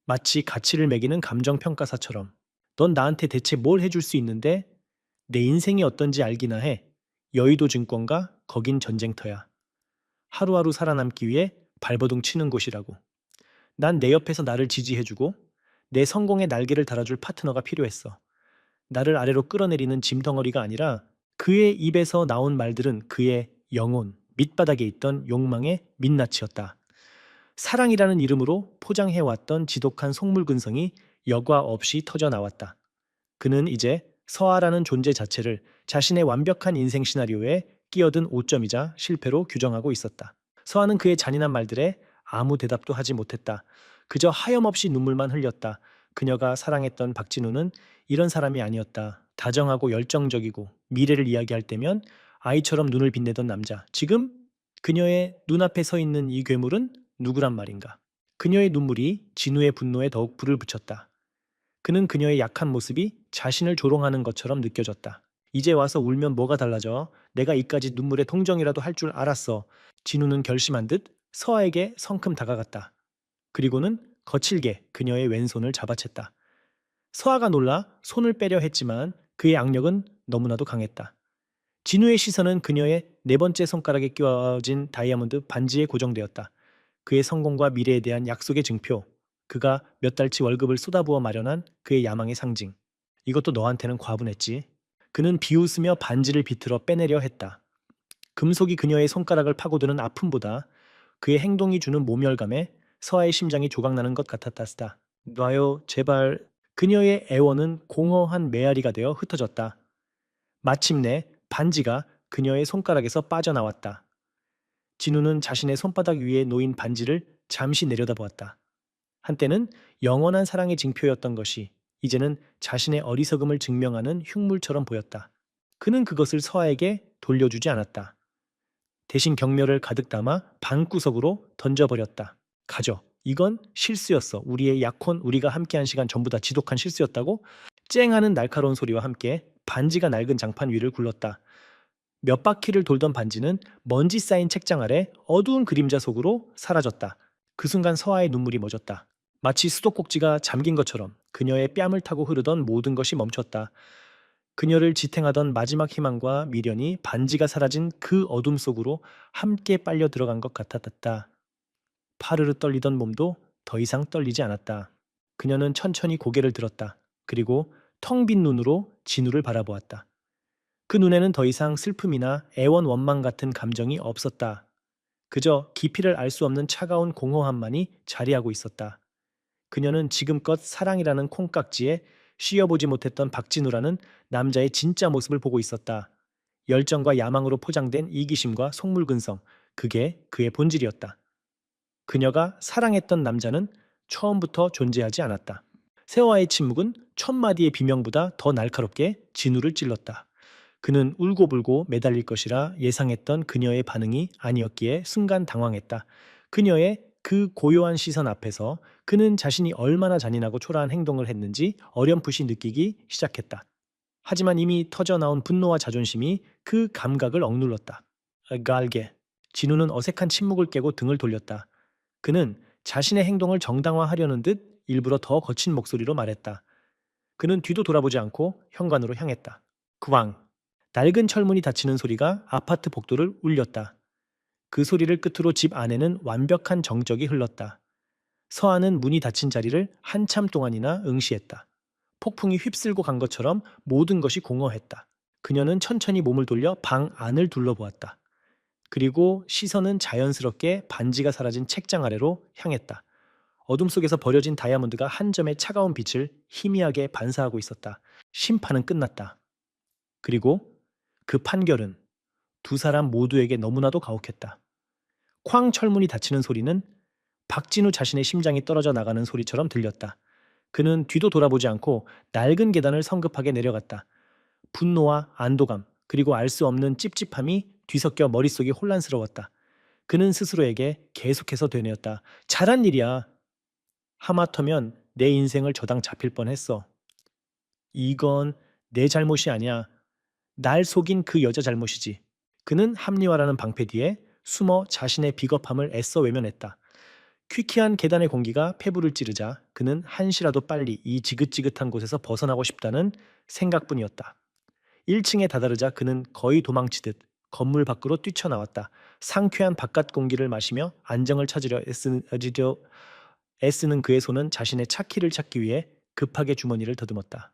마치 가치를 매기는 감정평가사처럼. 넌 나한테 대체 뭘 해줄 수 있는데? 내 인생이 어떤지 알기나 해. 여의도 증권가, 거긴 전쟁터야. 하루하루 살아남기 위해 발버둥 치는 곳이라고. 난 내 옆에서 나를 지지해주고 내 성공의 날개를 달아줄 파트너가 필요했어. 나를 아래로 끌어내리는 짐덩어리가 아니라 그의 입에서 나온 말들은 그의 영혼, 밑바닥에 있던 욕망의 민낯이었다. 사랑이라는 이름으로 포장해왔던 지독한 속물근성이 여과 없이 터져 나왔다. 그는 이제 서아라는 존재 자체를 자신의 완벽한 인생 시나리오에 끼어든 오점이자 실패로 규정하고 있었다. 서아는 그의 잔인한 말들에 아무 대답도 하지 못했다. 그저 하염없이 눈물만 흘렸다. 그녀가 사랑했던 박진우는 이런 사람이 아니었다. 다정하고 열정적이고 미래를 이야기할 때면 아이처럼 눈을 빛내던 남자. 지금 그녀의 눈앞에 서 있는 이 괴물은 누구란 말인가? 그녀의 눈물이 진우의 분노에 더욱 불을 붙였다. 그는 그녀의 약한 모습이 자신을 조롱하는 것처럼 느껴졌다. 이제 와서 울면 뭐가 달라져? 내가 이까지 눈물의 통정이라도 할 줄 알았어. 진우는 결심한 듯 서아에게 성큼 다가갔다. 그리고는 거칠게 그녀의 왼손을 잡아챘다. 서아가 놀라 손을 빼려 했지만 그의 악력은 너무나도 강했다. 진우의 시선은 그녀의 네 번째 손가락에 끼워진 다이아몬드 반지에 고정되었다. 그의 성공과 미래에 대한 약속의 증표, 그가 몇 달치 월급을 쏟아부어 마련한 그의 야망의 상징. 이것도 너한테는 과분했지. 그는 비웃으며 반지를 비틀어 빼내려 했다. 금속이 그녀의 손가락을 파고드는 아픔보다 그의 행동이 주는 모멸감에 서아의 심장이 조각나는 것 같았다. 놔요, 제발. 그녀의 애원은 공허한 메아리가 되어 흩어졌다. 마침내 반지가 그녀의 손가락에서 빠져나왔다. 진우는 자신의 손바닥 위에 놓인 반지를 잠시 내려다보았다. 한때는 영원한 사랑의 징표였던 것이 이제는 자신의 어리석음을 증명하는 흉물처럼 보였다. 그는 그것을 서아에게 돌려주지 않았다. 대신 경멸을 가득 담아 방구석으로 던져버렸다. 가져. 이건 실수였어. 우리의 약혼, 우리가 함께한 시간 전부 다 지독한 실수였다고? 쨍하는 날카로운 소리와 함께 반지가 낡은 장판 위를 굴렀다. 몇 바퀴를 돌던 반지는 먼지 쌓인 책장 아래 어두운 그림자 속으로 사라졌다. 그 순간 서아의 눈물이 멎었다. 마치 수도꼭지가 잠긴 것처럼 그녀의 뺨을 타고 흐르던 모든 것이 멈췄다. 그녀를 지탱하던 마지막 희망과 미련이 반지가 사라진 그 어둠 속으로 함께 빨려 들어간 것 같았다. 파르르 떨리던 몸도 더 이상 떨리지 않았다. 그녀는 천천히 고개를 들었다. 그리고 텅 빈 눈으로 진우를 바라보았다. 그 눈에는 더 이상 슬픔이나 애원 원망 같은 감정이 없었다. 그저 깊이를 알 수 없는 차가운 공허함만이 자리하고 있었다. 그녀는 지금껏 사랑이라는 콩깍지에 씌어보지 못했던 박진우라는 남자의 진짜 모습을 보고 있었다. 열정과 야망으로 포장된 이기심과 속물근성, 그게 그의 본질이었다. 그녀가 사랑했던 남자는 처음부터 존재하지 않았다. 세화의 침묵은 천마디의 비명보다 더 날카롭게 진우를 찔렀다. 그는 울고불고 매달릴 것이라 예상했던 그녀의 반응이 아니었기에 순간 당황했다. 그녀의 그 고요한 시선 앞에서 그는 자신이 얼마나 잔인하고 초라한 행동을 했는지 어렴풋이 느끼기 시작했다. 하지만 이미 터져나온 분노와 자존심이 그 감각을 억눌렀다. 갈게. 진우는 어색한 침묵을 깨고 등을 돌렸다. 그는 자신의 행동을 정당화하려는 듯 일부러 더 거친 목소리로 말했다. 그는 뒤도 돌아보지 않고 현관으로 향했다. 구왕. 낡은 철문이 닫히는 소리가 아파트 복도를 울렸다. 그 소리를 끝으로 집 안에는 완벽한 정적이 흘렀다. 서아는 문이 닫힌 자리를 한참 동안이나 응시했다. 폭풍이 휩쓸고 간 것처럼 모든 것이 공허했다. 그녀는 천천히 몸을 돌려 방 안을 둘러보았다. 그리고 시선은 자연스럽게 반지가 사라진 책장 아래로 향했다. 어둠 속에서 버려진 다이아몬드가 한 점의 차가운 빛을 희미하게 반사하고 있었다. 심판은 끝났다. 그리고 그 판결은 두 사람 모두에게 너무나도 가혹했다. 쾅 철문이 닫히는 소리는 박진우 자신의 심장이 떨어져 나가는 소리처럼 들렸다. 그는 뒤도 돌아보지 않고 낡은 계단을 성급하게 내려갔다. 분노와 안도감, 그리고 알 수 없는 찝찝함이 뒤섞여 머릿속이 혼란스러웠다. 그는 스스로에게 계속해서 되뇌었다. 잘한 일이야. 하마터면 내 인생을 저당 잡힐 뻔했어. 이건 내 잘못이 아니야. 날 속인 그 여자 잘못이지. 그는 합리화라는 방패 뒤에 숨어 자신의 비겁함을 애써 외면했다. 퀴퀴한 계단의 공기가 폐부를 찌르자 그는 한시라도 빨리 이 지긋지긋한 곳에서 벗어나고 싶다는 생각뿐이었다. 1층에 다다르자 그는 거의 도망치듯 건물 밖으로 뛰쳐나왔다. 상쾌한 바깥 공기를 마시며 안정을 찾으려 애쓰는 그의 손은 자신의 차키를 찾기 위해 급하게 주머니를 더듬었다.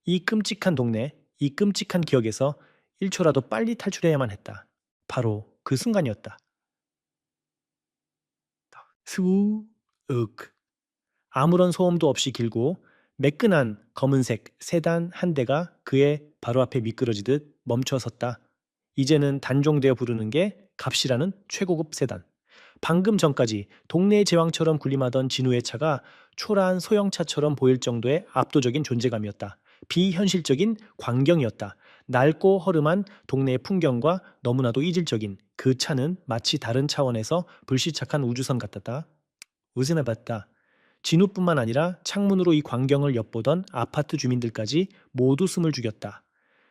이 끔찍한 동네, 이 끔찍한 기억에서 1초라도 빨리 탈출해야만 했다. 바로 그 순간이었다. 스우, 윽. 아무런 소음도 없이 길고 매끈한 검은색 세단 한 대가 그의 바로 앞에 미끄러지듯 멈춰 섰다. 이제는 단종되어 부르는 게 값이라는 최고급 세단. 방금 전까지 동네 제왕처럼 군림하던 진우의 차가 초라한 소형차처럼 보일 정도의 압도적인 존재감이었다. 비현실적인 광경이었다. 낡고 허름한 동네의 풍경과 너무나도 이질적인 그 차는 마치 다른 차원에서 불시착한 우주선 같았다. 웃음해봤다. 진우뿐만 아니라 창문으로 이 광경을 엿보던 아파트 주민들까지 모두 숨을 죽였다.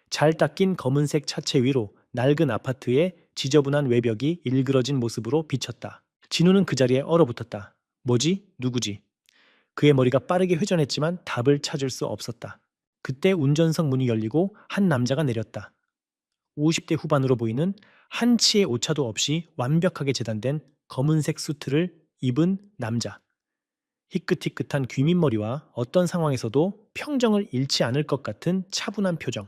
잘 닦인 검은색 차체 위로 낡은 아파트의 지저분한 외벽이 일그러진 모습으로 비쳤다. 진우는 그 자리에 얼어붙었다. 뭐지? 누구지? 그의 머리가 빠르게 회전했지만 답을 찾을 수 없었다. 그때 운전석 문이 열리고 한 남자가 내렸다. 50대 후반으로 보이는 한치의 오차도 없이 완벽하게 재단된 검은색 수트를 입은 남자. 희끗희끗한 귀밑머리와 어떤 상황에서도 평정을 잃지 않을 것 같은 차분한 표정.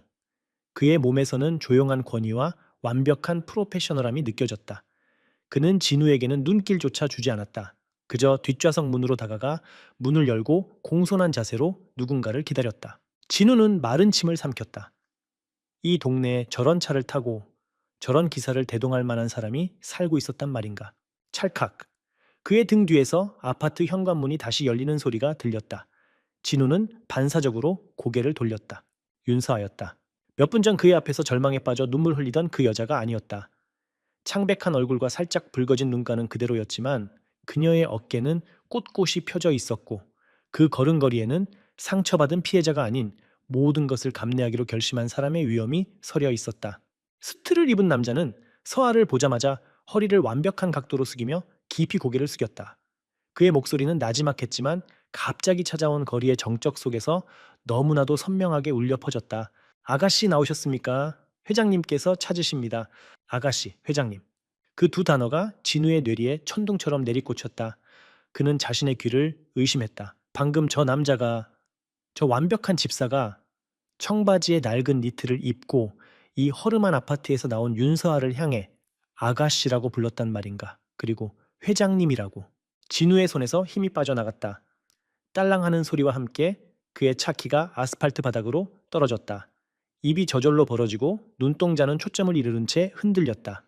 그의 몸에서는 조용한 권위와 완벽한 프로페셔널함이 느껴졌다. 그는 진우에게는 눈길조차 주지 않았다. 그저 뒷좌석 문으로 다가가 문을 열고 공손한 자세로 누군가를 기다렸다. 진우는 마른 침을 삼켰다. 이 동네에 저런 차를 타고 저런 기사를 대동할 만한 사람이 살고 있었단 말인가. 찰칵. 그의 등 뒤에서 아파트 현관문이 다시 열리는 소리가 들렸다. 진우는 반사적으로 고개를 돌렸다. 윤서아였다. 몇 분 전 그의 앞에서 절망에 빠져 눈물 흘리던 그 여자가 아니었다. 창백한 얼굴과 살짝 붉어진 눈가는 그대로였지만 그녀의 어깨는 꼿꼿이 펴져 있었고 그 걸음걸이에는 상처받은 피해자가 아닌 모든 것을 감내하기로 결심한 사람의 위엄이 서려 있었다. 수트를 입은 남자는 서아를 보자마자 허리를 완벽한 각도로 숙이며 깊이 고개를 숙였다. 그의 목소리는 나지막했지만 갑자기 찾아온 거리의 정적 속에서 너무나도 선명하게 울려 퍼졌다. 아가씨 나오셨습니까? 회장님께서 찾으십니다. 아가씨, 회장님. 그 두 단어가 진우의 뇌리에 천둥처럼 내리꽂혔다. 그는 자신의 귀를 의심했다. 방금 저 남자가, 저 완벽한 집사가 청바지에 낡은 니트를 입고 이 허름한 아파트에서 나온 윤서아를 향해 아가씨라고 불렀단 말인가. 그리고 회장님이라고. 진우의 손에서 힘이 빠져나갔다. 딸랑하는 소리와 함께 그의 차 키가 아스팔트 바닥으로 떨어졌다. 입이 저절로 벌어지고 눈동자는 초점을 잃은 채 흔들렸다.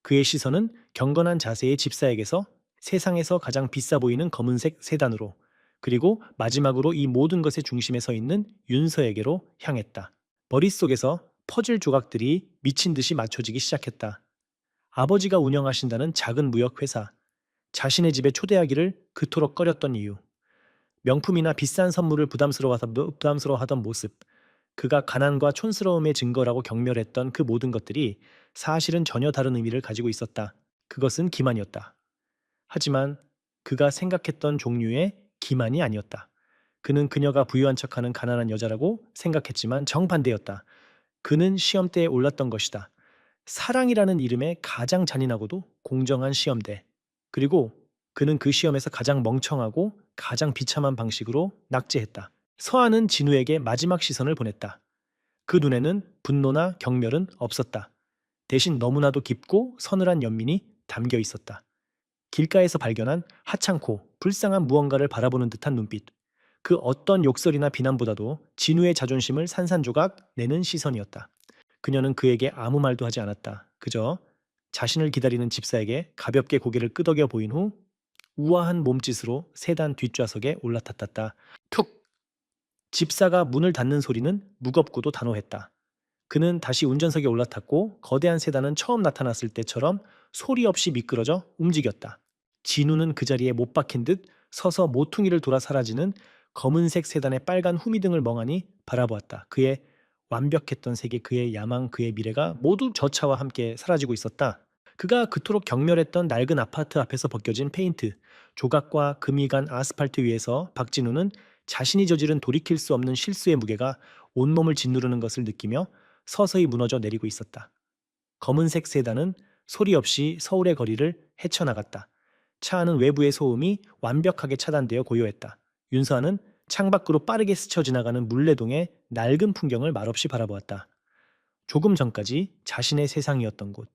그의 시선은 경건한 자세의 집사에게서 세상에서 가장 비싸 보이는 검은색 세단으로 그리고 마지막으로 이 모든 것의 중심에 서 있는 윤서에게로 향했다. 머릿속에서 퍼즐 조각들이 미친 듯이 맞춰지기 시작했다. 아버지가 운영하신다는 작은 무역회사, 자신의 집에 초대하기를 그토록 꺼렸던 이유, 명품이나 비싼 선물을 부담스러워하던 모습, 그가 가난과 촌스러움의 증거라고 경멸했던 그 모든 것들이 사실은 전혀 다른 의미를 가지고 있었다. 그것은 기만이었다. 하지만 그가 생각했던 종류의 기만이 아니었다. 그는 그녀가 부유한 척하는 가난한 여자라고 생각했지만 정반대였다. 그는 시험대에 올랐던 것이다. 사랑이라는 이름의 가장 잔인하고도 공정한 시험대. 그리고 그는 그 시험에서 가장 멍청하고 가장 비참한 방식으로 낙제했다. 서한은 진우에게 마지막 시선을 보냈다. 그 눈에는 분노나 경멸은 없었다. 대신 너무나도 깊고 서늘한 연민이 담겨 있었다. 길가에서 발견한 하찮고 불쌍한 무언가를 바라보는 듯한 눈빛. 그 어떤 욕설이나 비난보다도 진우의 자존심을 산산조각 내는 시선이었다. 그녀는 그에게 아무 말도 하지 않았다. 그저 자신을 기다리는 집사에게 가볍게 고개를 끄덕여 보인 후 우아한 몸짓으로 세단 뒷좌석에 올라탔다. 툭! 집사가 문을 닫는 소리는 무겁고도 단호했다. 그는 다시 운전석에 올라탔고 거대한 세단은 처음 나타났을 때처럼 소리 없이 미끄러져 움직였다. 진우는 그 자리에 못 박힌 듯 서서 모퉁이를 돌아 사라지는 검은색 세단의 빨간 후미등을 멍하니 바라보았다. 그의 완벽했던 세계, 그의 야망, 그의 미래가 모두 저 차와 함께 사라지고 있었다. 그가 그토록 경멸했던 낡은 아파트 앞에서 벗겨진 페인트, 조각과 금이 간 아스팔트 위에서 박진우는 자신이 저지른 돌이킬 수 없는 실수의 무게가 온몸을 짓누르는 것을 느끼며 서서히 무너져 내리고 있었다. 검은색 세단은 소리 없이 서울의 거리를 헤쳐나갔다. 차 안은 외부의 소음이 완벽하게 차단되어 고요했다. 윤서아는 창밖으로 빠르게 스쳐 지나가는 물레동의 낡은 풍경을 말없이 바라보았다. 조금 전까지 자신의 세상이었던 곳,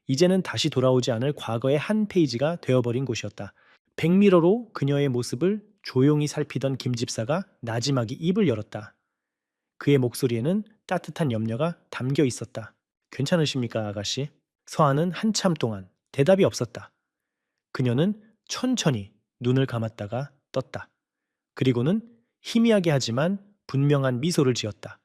이제는 다시 돌아오지 않을 과거의 한 페이지가 되어버린 곳이었다. 백미러로 그녀의 모습을 조용히 살피던 김 집사가 나지막이 입을 열었다. 그의 목소리에는 따뜻한 염려가 담겨 있었다. 괜찮으십니까, 아가씨? 서아는 한참 동안 대답이 없었다. 그녀는 천천히 눈을 감았다가 떴다. 그리고는 희미하게 하지만 분명한 미소를 지었다.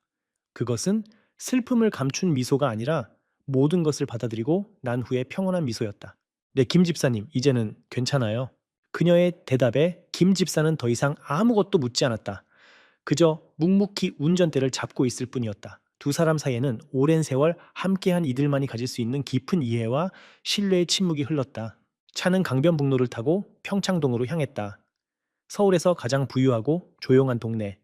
그것은 슬픔을 감춘 미소가 아니라 모든 것을 받아들이고 난 후의 평온한 미소였다. 네, 김 집사님, 이제는 괜찮아요. 그녀의 대답에 김 집사는 더 이상 아무것도 묻지 않았다. 그저 묵묵히 운전대를 잡고 있을 뿐이었다. 두 사람 사이에는 오랜 세월 함께한 이들만이 가질 수 있는 깊은 이해와 신뢰의 침묵이 흘렀다. 차는 강변북로를 타고 평창동으로 향했다. 서울에서 가장 부유하고 조용한 동네,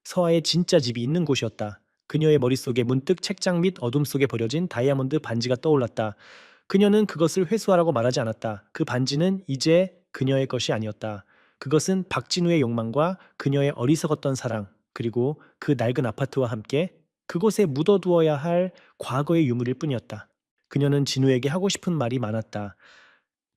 서아의 진짜 집이 있는 곳이었다. 그녀의 머릿속에 문득 책장 밑 어둠 속에 버려진 다이아몬드 반지가 떠올랐다. 그녀는 그것을 회수하라고 말하지 않았다. 그 반지는 이제 그녀의 것이 아니었다. 그것은 박진우의 욕망과 그녀의 어리석었던 사랑, 그리고 그 낡은 아파트와 함께 그곳에 묻어두어야 할 과거의 유물일 뿐이었다. 그녀는 진우에게 하고 싶은 말이 많았다.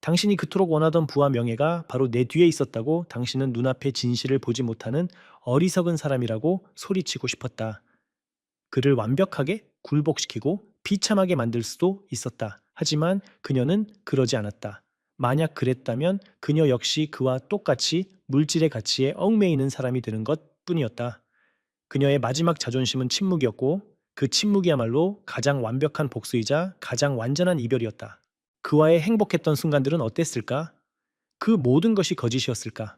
당신이 그토록 원하던 부와 명예가 바로 내 뒤에 있었다고 당신은 눈앞의 진실을 보지 못하는 어리석은 사람이라고 소리치고 싶었다. 그를 완벽하게 굴복시키고 비참하게 만들 수도 있었다. 하지만 그녀는 그러지 않았다. 만약 그랬다면 그녀 역시 그와 똑같이 물질의 가치에 얽매이는 사람이 되는 것 뿐이었다. 그녀의 마지막 자존심은 침묵이었고 그 침묵이야말로 가장 완벽한 복수이자 가장 완전한 이별이었다. 그와의 행복했던 순간들은 어땠을까? 그 모든 것이 거짓이었을까?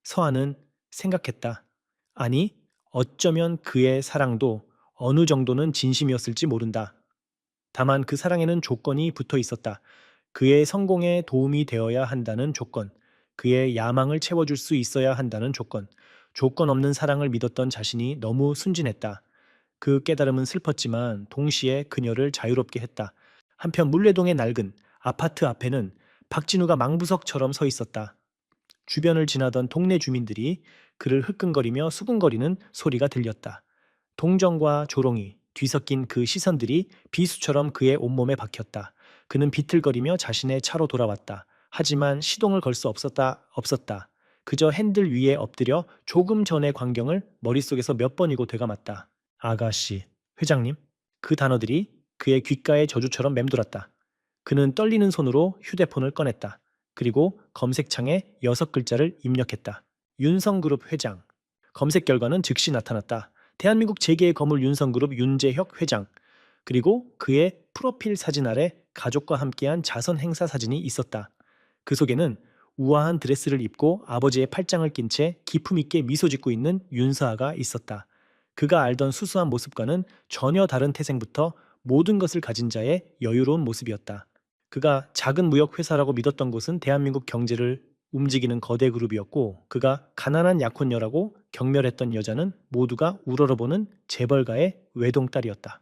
서한은 생각했다. 아니, 어쩌면 그의 사랑도 어느 정도는 진심이었을지 모른다. 다만 그 사랑에는 조건이 붙어 있었다. 그의 성공에 도움이 되어야 한다는 조건, 그의 야망을 채워줄 수 있어야 한다는 조건, 조건 없는 사랑을 믿었던 자신이 너무 순진했다. 그 깨달음은 슬펐지만 동시에 그녀를 자유롭게 했다. 한편 물레동의 낡은 아파트 앞에는 박진우가 망부석처럼 서 있었다. 주변을 지나던 동네 주민들이 그를 흐끈거리며 수근거리는 소리가 들렸다. 동정과 조롱이 뒤섞인 그 시선들이 비수처럼 그의 온몸에 박혔다. 그는 비틀거리며 자신의 차로 돌아왔다. 하지만 시동을 걸 수 없었다. 그저 핸들 위에 엎드려 조금 전의 광경을 머릿속에서 몇 번이고 되감았다. 아가씨, 회장님. 그 단어들이 그의 귓가에 저주처럼 맴돌았다. 그는 떨리는 손으로 휴대폰을 꺼냈다. 그리고 검색창에 6글자를 입력했다. 윤성그룹 회장. 검색 결과는 즉시 나타났다. 대한민국 재계의 거물 윤성그룹 윤재혁 회장. 그리고 그의 프로필 사진 아래 가족과 함께한 자선 행사 사진이 있었다. 그 속에는 우아한 드레스를 입고 아버지의 팔짱을 낀 채 기품 있게 미소 짓고 있는 윤서아가 있었다. 그가 알던 수수한 모습과는 전혀 다른 태생부터 모든 것을 가진 자의 여유로운 모습이었다. 그가 작은 무역 회사라고 믿었던 곳은 대한민국 경제를 움직이는 거대 그룹이었고 그가 가난한 약혼녀라고 경멸했던 여자는 모두가 우러러보는 재벌가의 외동딸이었다.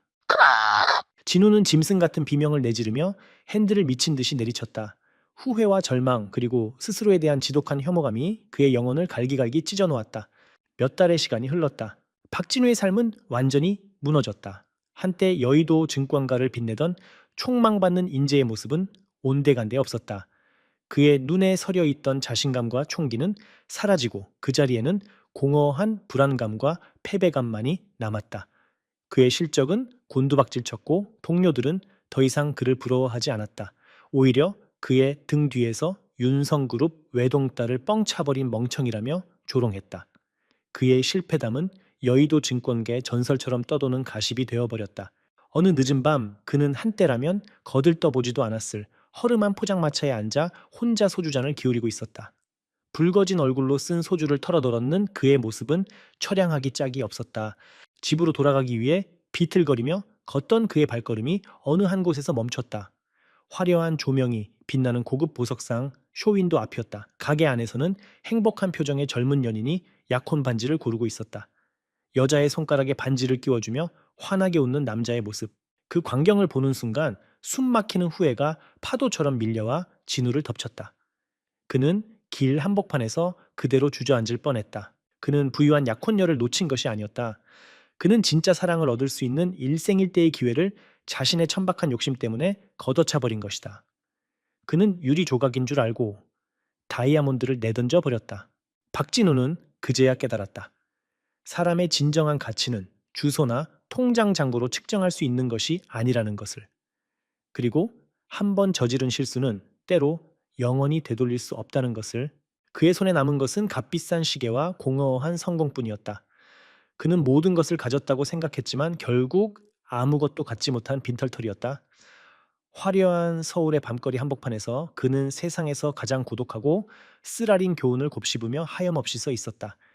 진우는 짐승 같은 비명을 내지르며 핸들을 미친 듯이 내리쳤다. 후회와 절망 그리고 스스로에 대한 지독한 혐오감이 그의 영혼을 갈기갈기 찢어놓았다. 몇 달의 시간이 흘렀다. 박진우의 삶은 완전히 무너졌다. 한때 여의도 증권가를 빛내던 촉망받는 인재의 모습은 온데간데 없었다. 그의 눈에 서려 있던 자신감과 총기는 사라지고 그 자리에는 공허한 불안감과 패배감만이 남았다. 그의 실적은 곤두박질쳤고 동료들은 더 이상 그를 부러워하지 않았다. 오히려 그의 등 뒤에서 윤성그룹 외동딸을 뻥 차버린 멍청이라며 조롱했다. 그의 실패담은 여의도 증권계 전설처럼 떠도는 가십이 되어버렸다. 어느 늦은 밤 그는 한때라면 거들떠보지도 않았을 허름한 포장마차에 앉아 혼자 소주잔을 기울이고 있었다. 붉어진 얼굴로 쓴 소주를 털어널었는 그의 모습은 처량하기 짝이 없었다. 집으로 돌아가기 위해 비틀거리며 걷던 그의 발걸음이 어느 한 곳에서 멈췄다. 화려한 조명이 빛나는 고급 보석상 쇼윈도 앞이었다. 가게 안에서는 행복한 표정의 젊은 연인이 약혼 반지를 고르고 있었다. 여자의 손가락에 반지를 끼워주며 환하게 웃는 남자의 모습. 그 광경을 보는 순간 숨 막히는 후회가 파도처럼 밀려와 진우를 덮쳤다. 그는 길 한복판에서 그대로 주저앉을 뻔했다. 그는 부유한 약혼녀를 놓친 것이 아니었다. 그는 진짜 사랑을 얻을 수 있는 일생일대의 기회를 자신의 천박한 욕심 때문에 걷어차 버린 것이다. 그는 유리 조각인 줄 알고 다이아몬드를 내던져 버렸다. 박진우는 그제야 깨달았다. 사람의 진정한 가치는 주소나 통장 잔고로 측정할 수 있는 것이 아니라는 것을. 그리고 한 번 저지른 실수는 때로 영원히 되돌릴 수 없다는 것을. 그의 손에 남은 것은 값비싼 시계와 공허한 성공뿐이었다. 그는 모든 것을 가졌다고 생각했지만 결국 아무것도 갖지 못한 빈털터리였다. 화려한 서울의 밤거리 한복판에서 그는 세상에서 가장 고독하고 쓰라린 교훈을 곱씹으며 하염없이 서 있었다.